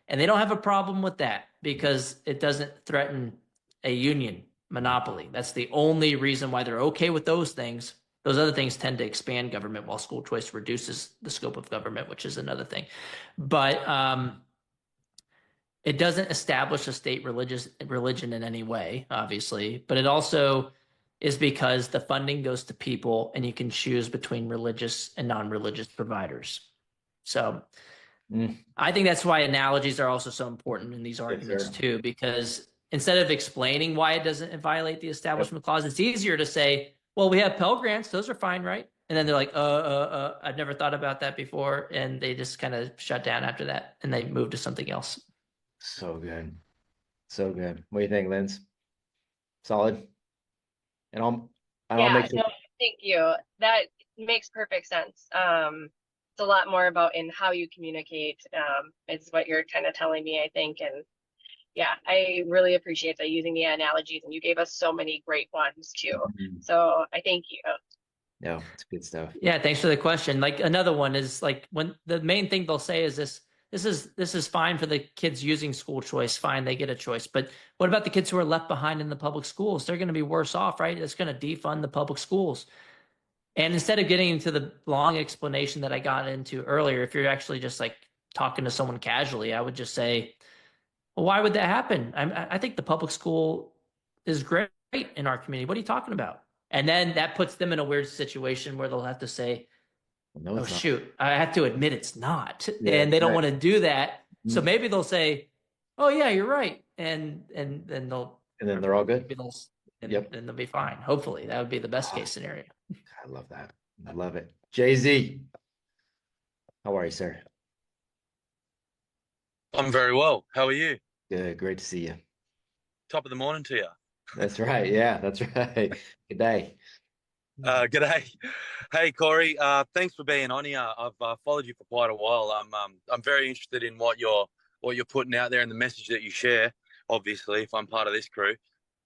And they don't have a problem with that because it doesn't threaten a union monopoly. That's the only reason why they're okay with those things. Those other things tend to expand government, while school choice reduces the scope of government, which is another thing. But it doesn't establish a state religion in any way, obviously. But it also is because the funding goes to people, and you can choose between religious and non-religious providers. So I think that's why analogies are also so important in these arguments too, because instead of explaining why it doesn't violate the Establishment Clause, it's easier to say, well, we have Pell Grants, those are fine, right? And then they're like, I've never thought about that before. And they just kind of shut down after that, and they move to something else. So good. So good. What do you think, Linz? Solid? And I'll make sure. No, thank you. That makes perfect sense. It's a lot more about in how you communicate, is what you're kind of telling me, I think. And yeah, I really appreciate that, using the analogies, and you gave us so many great ones too. So I thank you. No, it's good stuff. Yeah, thanks for the question. Like, another one is like, when the main thing they'll say is this is fine for the kids using school choice. Fine, they get a choice. But what about the kids who are left behind in the public schools? They're going to be worse off, right? It's going to defund the public schools. And instead of getting into the long explanation that I got into earlier, if you're actually just like talking to someone casually, I would just say, well, why would that happen? I think the public school is great in our community. What are you talking about? And then that puts them in a weird situation where they'll have to say, No, oh, shoot, I have to admit it's not. Yeah, and they don't want to do that. So maybe they'll say, oh, yeah, you're right. And then they're all good. And they'll be fine. Hopefully, that would be the best case scenario. I love that. I love it. Jay-Z, how are you, sir? I'm very well. How are you? Good. Great to see you. Top of the morning to you. That's right. Yeah, that's right. Good day. G'day. Hey, Corey. Thanks for being on here. I've followed you for quite a while. I'm very interested in what you're putting out there and the message that you share. Obviously, if I'm part of this crew.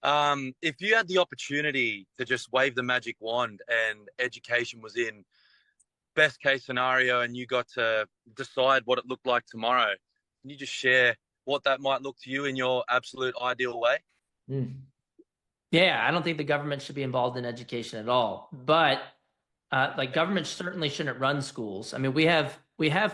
If you had the opportunity to just wave the magic wand and education was in best case scenario, and you got to decide what it looked like tomorrow, can you just share what that might look to you in your absolute ideal way? Yeah, I don't think the government should be involved in education at all. But like, government certainly shouldn't run schools. I mean, we have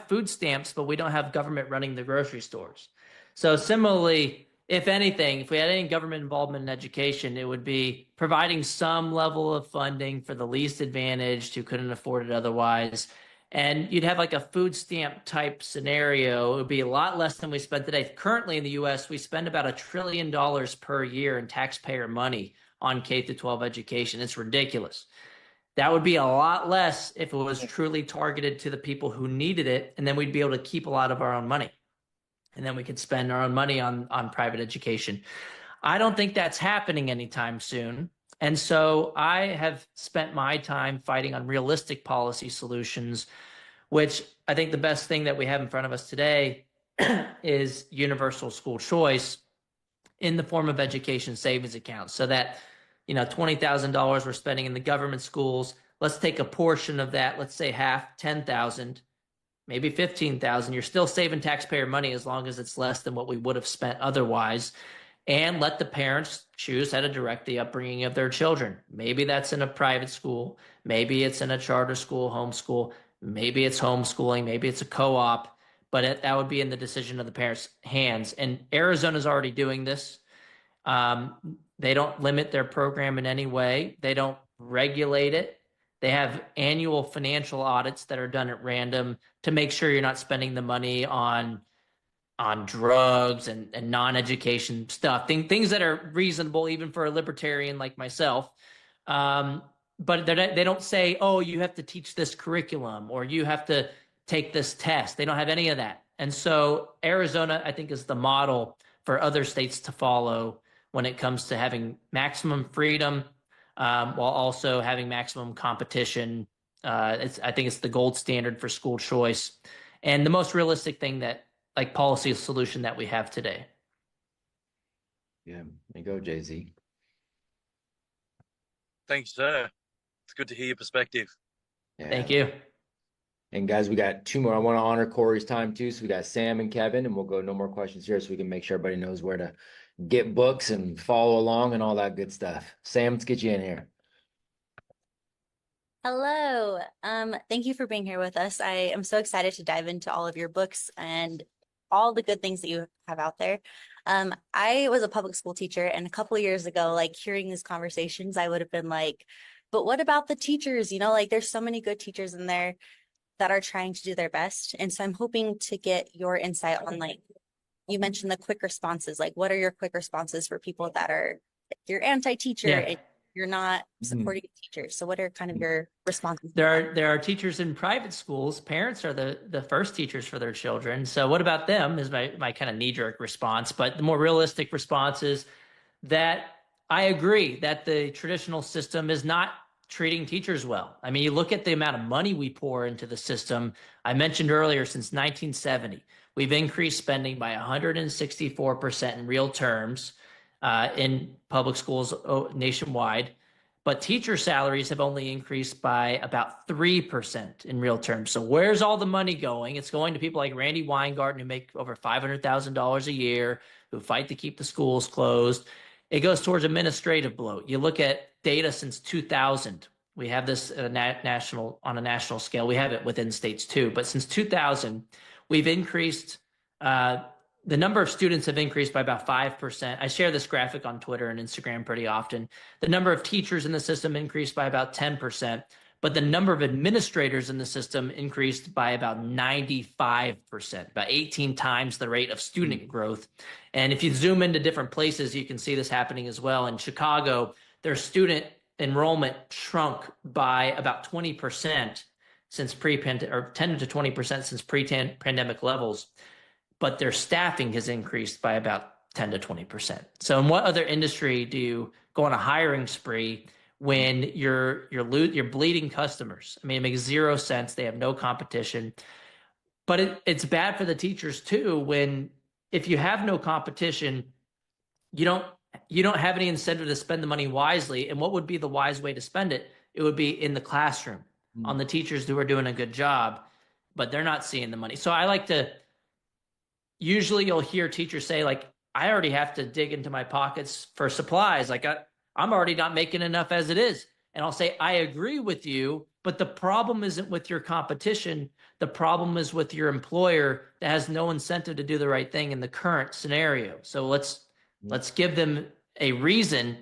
food stamps, but we don't have government running the grocery stores. So similarly, if anything, if we had any government involvement in education, it would be providing some level of funding for the least advantaged who couldn't afford it otherwise. And you'd have like a food stamp type scenario. It would be a lot less than we spend today. Currently in the US, we spend about $1 trillion per year in taxpayer money on K-12 education. It's ridiculous. That would be a lot less if it was truly targeted to the people who needed it. And then we'd be able to keep a lot of our own money. And then we could spend our own money on private education. I don't think that's happening anytime soon. And so I have spent my time fighting on realistic policy solutions, which I think the best thing that we have in front of us today is universal school choice in the form of education savings accounts, so that, $20,000 we're spending in the government schools, let's take a portion of that, let's say half, 10,000, maybe 15,000. You're still saving taxpayer money as long as it's less than what we would have spent otherwise. And let the parents choose how to direct the upbringing of their children. Maybe that's in a private school. Maybe it's in a charter school, homeschool. Maybe it's homeschooling. Maybe it's a co-op. But that would be in the decision of the parents' hands. And Arizona's already doing this. They don't limit their program in any way. They don't regulate it. They have annual financial audits that are done at random to make sure you're not spending the money on drugs and non-education stuff, things that are reasonable even for a libertarian like myself. But they don't say, oh, you have to teach this curriculum or you have to take this test. They don't have any of that. And so Arizona, I think, is the model for other states to follow when it comes to having maximum freedom, while also having maximum competition. I think it's the gold standard for school choice and the most realistic thing that like policy solution that we have today. Yeah, there you go, Jay-Z. Thanks, sir. It's good to hear your perspective. Yeah. Thank you. And guys, we got two more. I want to honor Corey's time too. So we got Sam and Kevin, and we'll go no more questions here so we can make sure everybody knows where to get books and follow along and all that good stuff. Sam, let's get you in here. Hello. Thank you for being here with us. I am so excited to dive into all of your books and all the good things that you have out there. I was a public school teacher, and a couple of years ago, like hearing these conversations, I would have been like, but what about the teachers? You know, like there's so many good teachers in there that are trying to do their best. And so I'm hoping to get your insight on, like, you mentioned the quick responses. Like, what are your quick responses for people that are, you're anti-teacher and you're not supporting teachers? So what are kind of your responses? There are teachers in private schools. Parents are the first teachers for their children. So what about them is my kind of knee-jerk response. But the more realistic response is that I agree that the traditional system is not treating teachers well. I mean, you look at the amount of money we pour into the system. I mentioned earlier, since 1970, we've increased spending by 164% in real terms in public schools nationwide. But teacher salaries have only increased by about 3% in real terms. So where's all the money going? It's going to people like Randy Weingarten, who make over $500,000 a year, who fight to keep the schools closed. It goes towards administrative bloat. You look at data since 2000. We have this on a national scale. We have it within states too. But since 2000, we've increased, the number of students have increased by about 5%. I share this graphic on Twitter and Instagram pretty often. The number of teachers in the system increased by about 10%, but the number of administrators in the system increased by about 95%, about 18 times the rate of student growth. And if you zoom into different places, you can see this happening as well. In Chicago, their student enrollment shrunk by about 20% since pre-pandemic, or 10 to 20% since pre-pandemic levels, but their staffing has increased by about 10 to 20%. So in what other industry do you go on a hiring spree when you're bleeding customers? I mean, it makes zero sense. They have no competition. But it's bad for the teachers too, when if you have no competition, you don't have any incentive to spend the money wisely. And what would be the wise way to spend it? It would be in the classroom on the teachers who are doing a good job, but they're not seeing the money. So I like to, usually you'll hear teachers say, like, I already have to dig into my pockets for supplies. Like I'm already not making enough as it is. And I'll say, I agree with you, but the problem isn't with your competition. The problem is with your employer that has no incentive to do the right thing in the current scenario. So let's give them a reason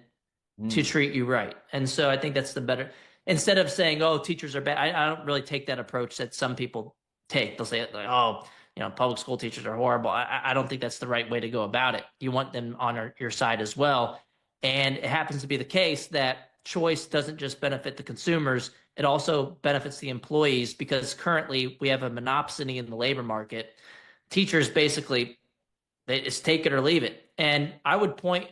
to treat you right. And so I think that's the better, instead of saying, oh, teachers are bad. I don't really take that approach that some people take. They'll say, like, oh, you know, public school teachers are horrible. I don't think that's the right way to go about it. You want them on your side as well. And it happens to be the case that choice doesn't just benefit the consumers, it also benefits the employees, because currently we have a monopoly in the labor market. Teachers basically, it's take it or leave it. And I would point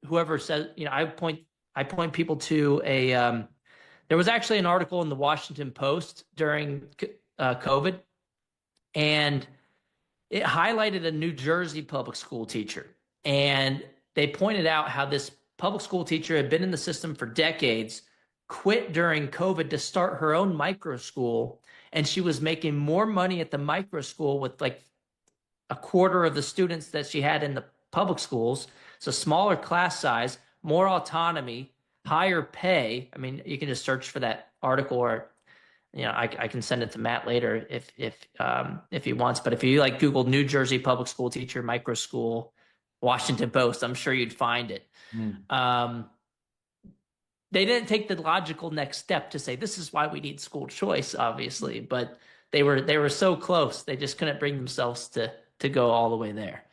whoever says, you know, I point people to there was actually an article in the Washington Post during COVID, and it highlighted a New Jersey public school teacher. And they pointed out how this public school teacher had been in the system for decades, quit during COVID to start her own micro school. And she was making more money at the micro school with like a quarter of the students that she had in the public schools. So smaller class size, more autonomy, higher pay. I mean, you can just search for that article, or, you know, I can send it to Matt later if he wants. But if you like Google New Jersey public school teacher, micro school, Washington Post, I'm sure you'd find it. They didn't take the logical next step to say, this is why we need school choice, obviously, but they were so close. They just couldn't bring themselves to go all the way there.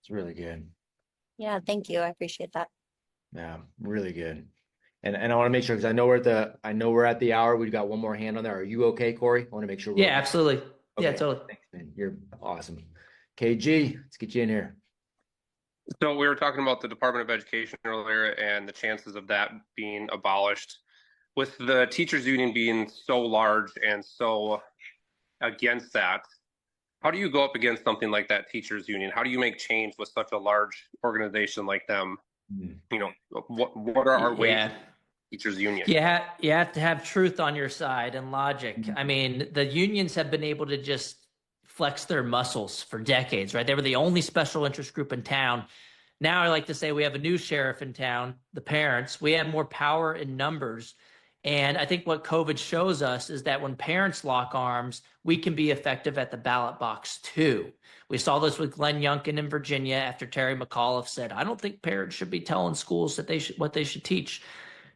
It's really good. Yeah, thank you. I appreciate that. Yeah, really good. And I want to make sure, because I know we're at the hour. We've got one more hand on there. Are you okay, Corey? I want to make sure. Yeah, absolutely. Okay. Yeah, totally. Thanks, man. You're awesome. KG, let's get you in here. So we were talking about the Department of Education earlier and the chances of that being abolished. With the teachers union being so large and so against that, how do you go up against something like that teachers union? How do you make change with such a large organization like them? You know, what are our ways Yeah. teachers union? Yeah, you have to have truth on your side and logic. I mean, the unions have been able to just flex their muscles for decades, right? They were the only special interest group in town. Now I like to say we have a new sheriff in town, the parents. We have more power in numbers. And I think what COVID shows us is that when parents lock arms, we can be effective at the ballot box too. We saw this with Glenn Youngkin in Virginia after Terry McAuliffe said, I don't think parents should be telling schools that what they should teach.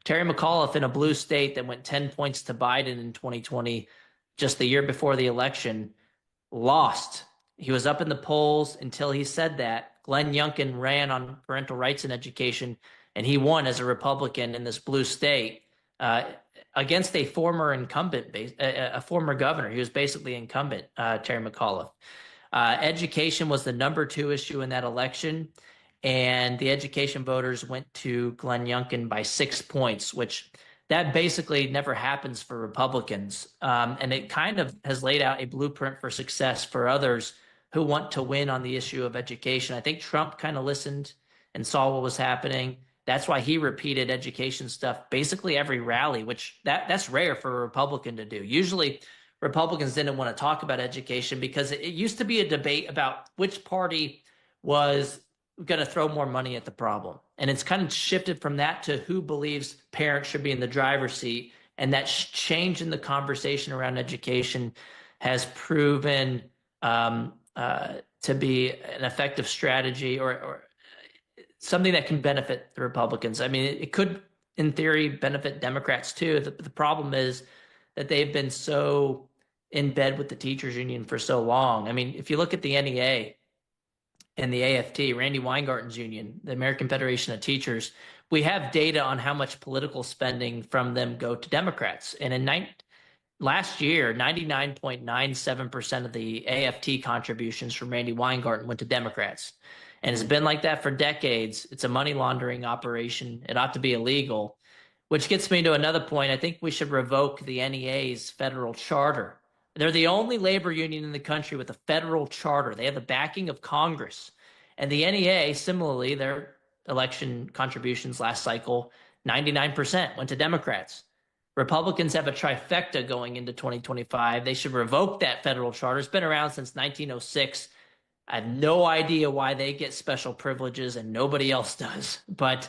Terry McAuliffe in a blue state that went 10 points to Biden in 2020, just the year before the election, lost. He was up in the polls until he said that. Glenn Youngkin ran on parental rights and education, and he won as a Republican in this blue state against a former incumbent, a former governor. He was basically incumbent, Terry McAuliffe. Education was the #2 issue in that election, and the education voters went to Glenn Youngkin by 6 points, which that basically never happens for Republicans. And it kind of has laid out a blueprint for success for others who want to win on the issue of education. I think Trump kind of listened and saw what was happening. That's why he repeated education stuff basically every rally, which that's rare for a Republican to do. Usually Republicans didn't want to talk about education because it used to be a debate about which party was going to throw more money at the problem. And it's kind of shifted from that to who believes parents should be in the driver's seat. And that change in the conversation around education has proven to be an effective strategy or something that can benefit the Republicans. I mean, it could, in theory, benefit Democrats too. The problem is that they've been so in bed with the teachers union for so long. I mean, if you look at the NEA, and the AFT, Randy Weingarten's union, the American Federation of Teachers, we have data on how much political spending from them go to Democrats. And in last year, 99.97% of the AFT contributions from Randy Weingarten went to Democrats. And it's been like that for decades. It's a money laundering operation. It ought to be illegal, which gets me to another point. I think we should revoke the NEA's federal charter. They're the only labor union in the country with a federal charter. They have the backing of Congress. And the NEA, similarly, their election contributions last cycle, 99% went to Democrats. Republicans have a trifecta going into 2025. They should revoke that federal charter. It's been around since 1906. I have no idea why they get special privileges and nobody else does. But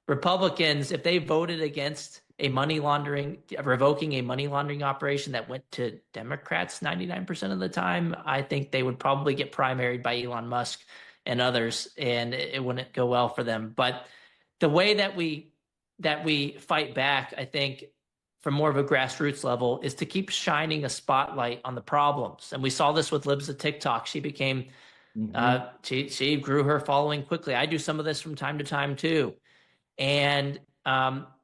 Republicans, if they voted against revoking a money laundering operation that went to Democrats 99% of the time, I think they would probably get primaried by Elon Musk and others, and it wouldn't go well for them. But the way that we fight back, I think, from more of a grassroots level, is to keep shining a spotlight on the problems. And we saw this with Libs of TikTok. She became, she grew her following quickly. I do some of this from time to time too, and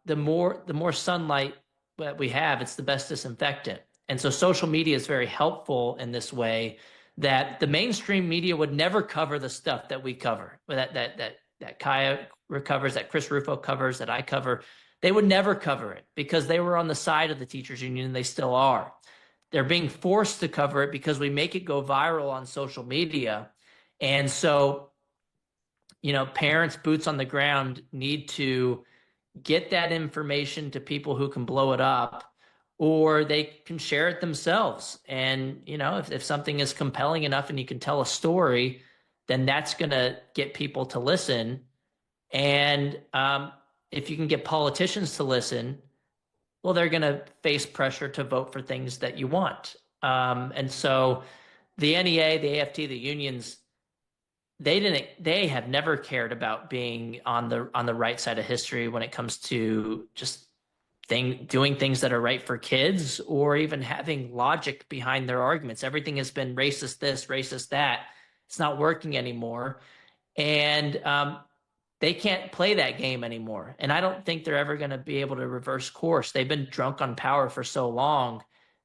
the more sunlight that we have, it's the best disinfectant. And so social media is very helpful in this way, that the mainstream media would never cover the stuff that we cover, that Kaya covers, that Chris Rufo covers, that I cover. They would never cover it because they were on the side of the teachers union, and they still are. They're being forced to cover it because we make it go viral on social media. And so, parents, boots on the ground, need to get that information to people who can blow it up, or they can share it themselves. And, if something is compelling enough and you can tell a story, then that's going to get people to listen. And if you can get politicians to listen, well, they're going to face pressure to vote for things that you want. And so the NEA, the AFT, the unions, they have never cared about being on the right side of history when it comes to just doing things that are right for kids, or even having logic behind their arguments. Everything has been racist this, racist that. It's not working anymore. And they can't play that game anymore. And I don't think they're ever going to be able to reverse course. They've been drunk on power for so long,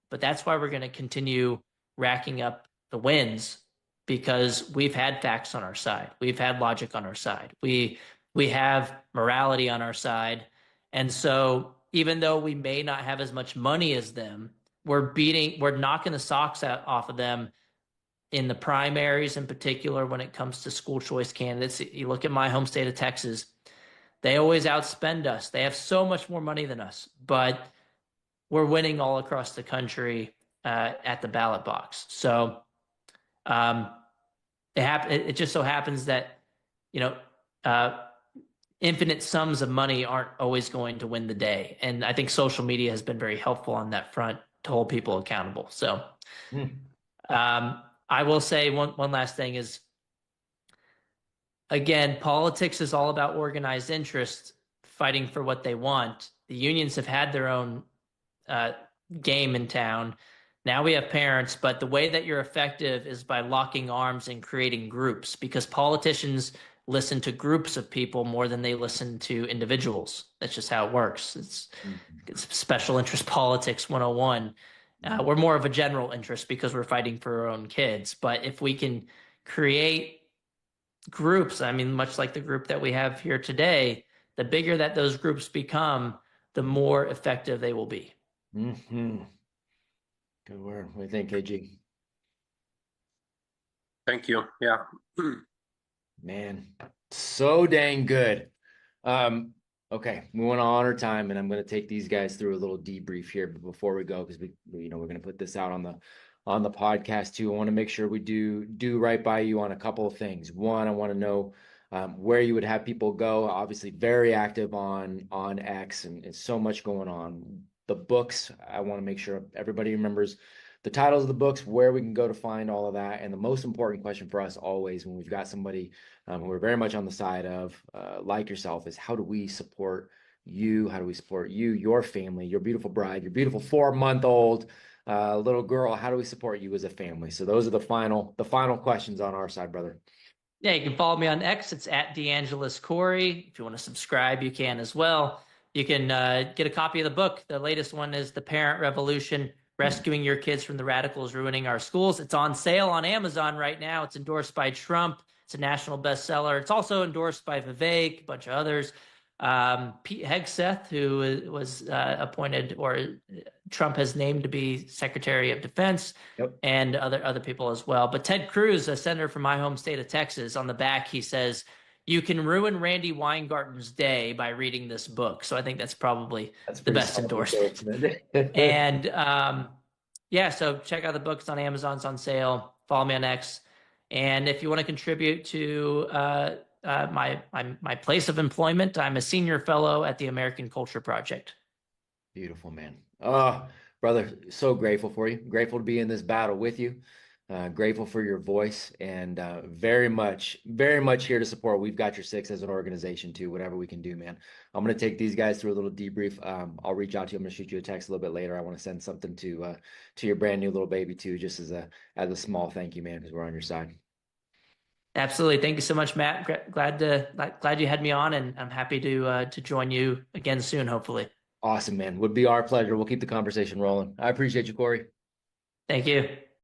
but that's why we're going to continue racking up the wins. because we've had facts on our side. We've had logic on our side. We have morality on our side. And so even though we may not have as much money as them, we're knocking the socks off of them in the primaries, in particular, when it comes to school choice candidates. You look at my home state of Texas, they always outspend us. They have so much more money than us, but we're winning all across the country at the ballot box. So it just so happens that, infinite sums of money aren't always going to win the day. And I think social media has been very helpful on that front to hold people accountable. So I will say one last thing is, again, politics is all about organized interest fighting for what they want. The unions have had their own game in town. Now we have parents, but the way that you're effective is by locking arms and creating groups, because politicians listen to groups of people more than they listen to individuals. That's just how it works. It's special interest politics 101. We're more of a general interest because we're fighting for our own kids. But if we can create groups, I mean, much like the group that we have here today, the bigger that those groups become, the more effective they will be. Mm-hmm. Good word. What do you think, KG? Thank you. Yeah. Man, so dang good. Okay, we want to honor time, and I'm going to take these guys through a little debrief here before we go, because we're going to put this out on the podcast too. I want to make sure we do right by you on a couple of things. One, I want to know where you would have people go. Obviously, very active on X, and so much going on. The books, I want to make sure everybody remembers the titles of the books, where we can go to find all of that. And the most important question for us always, when we've got somebody who we're very much on the side of, like yourself, is how do we support you? How do we support you, your family, your beautiful bride, your beautiful 4-month-old little girl? How do we support you as a family? So those are the final questions on our side, brother. Yeah, you can follow me on X. It's at DeAngelis Corey. If you want to subscribe, you can as well. You can get a copy of the book. The latest one is The Parent Revolution: Rescuing Your Kids from the Radicals Ruining Our Schools. It's on sale on Amazon right now. It's endorsed by Trump. It's a national bestseller. It's also endorsed by Vivek, a bunch of others. Pete Hegseth, who was appointed, or Trump has named to be Secretary of Defense, Yep. And other people as well. But Ted Cruz, a senator from my home state of Texas, on the back, he says, "You can ruin Randy Weingarten's day by reading this book." So I think that's probably the best endorsement. And yeah, so check out the book. It's on Amazon. It's on sale. Follow me on X. And if you want to contribute to my place of employment, I'm a senior fellow at the American Culture Project. Beautiful, man. Oh, brother, so grateful for you. Grateful to be in this battle with you. Grateful for your voice, and very much here to support. We've got your six as an organization too, whatever we can do, man. I'm going to take these guys through a little debrief. I'll reach out to you. I'm going to shoot you a text a little bit later. I want to send something to your brand new little baby too, just as a small thank you, man, because we're on your side. Absolutely. Thank you so much, Matt. Glad you had me on, and I'm happy to join you again soon, hopefully. Awesome, man. Would be our pleasure. We'll keep the conversation rolling. I appreciate you, Corey. Thank you.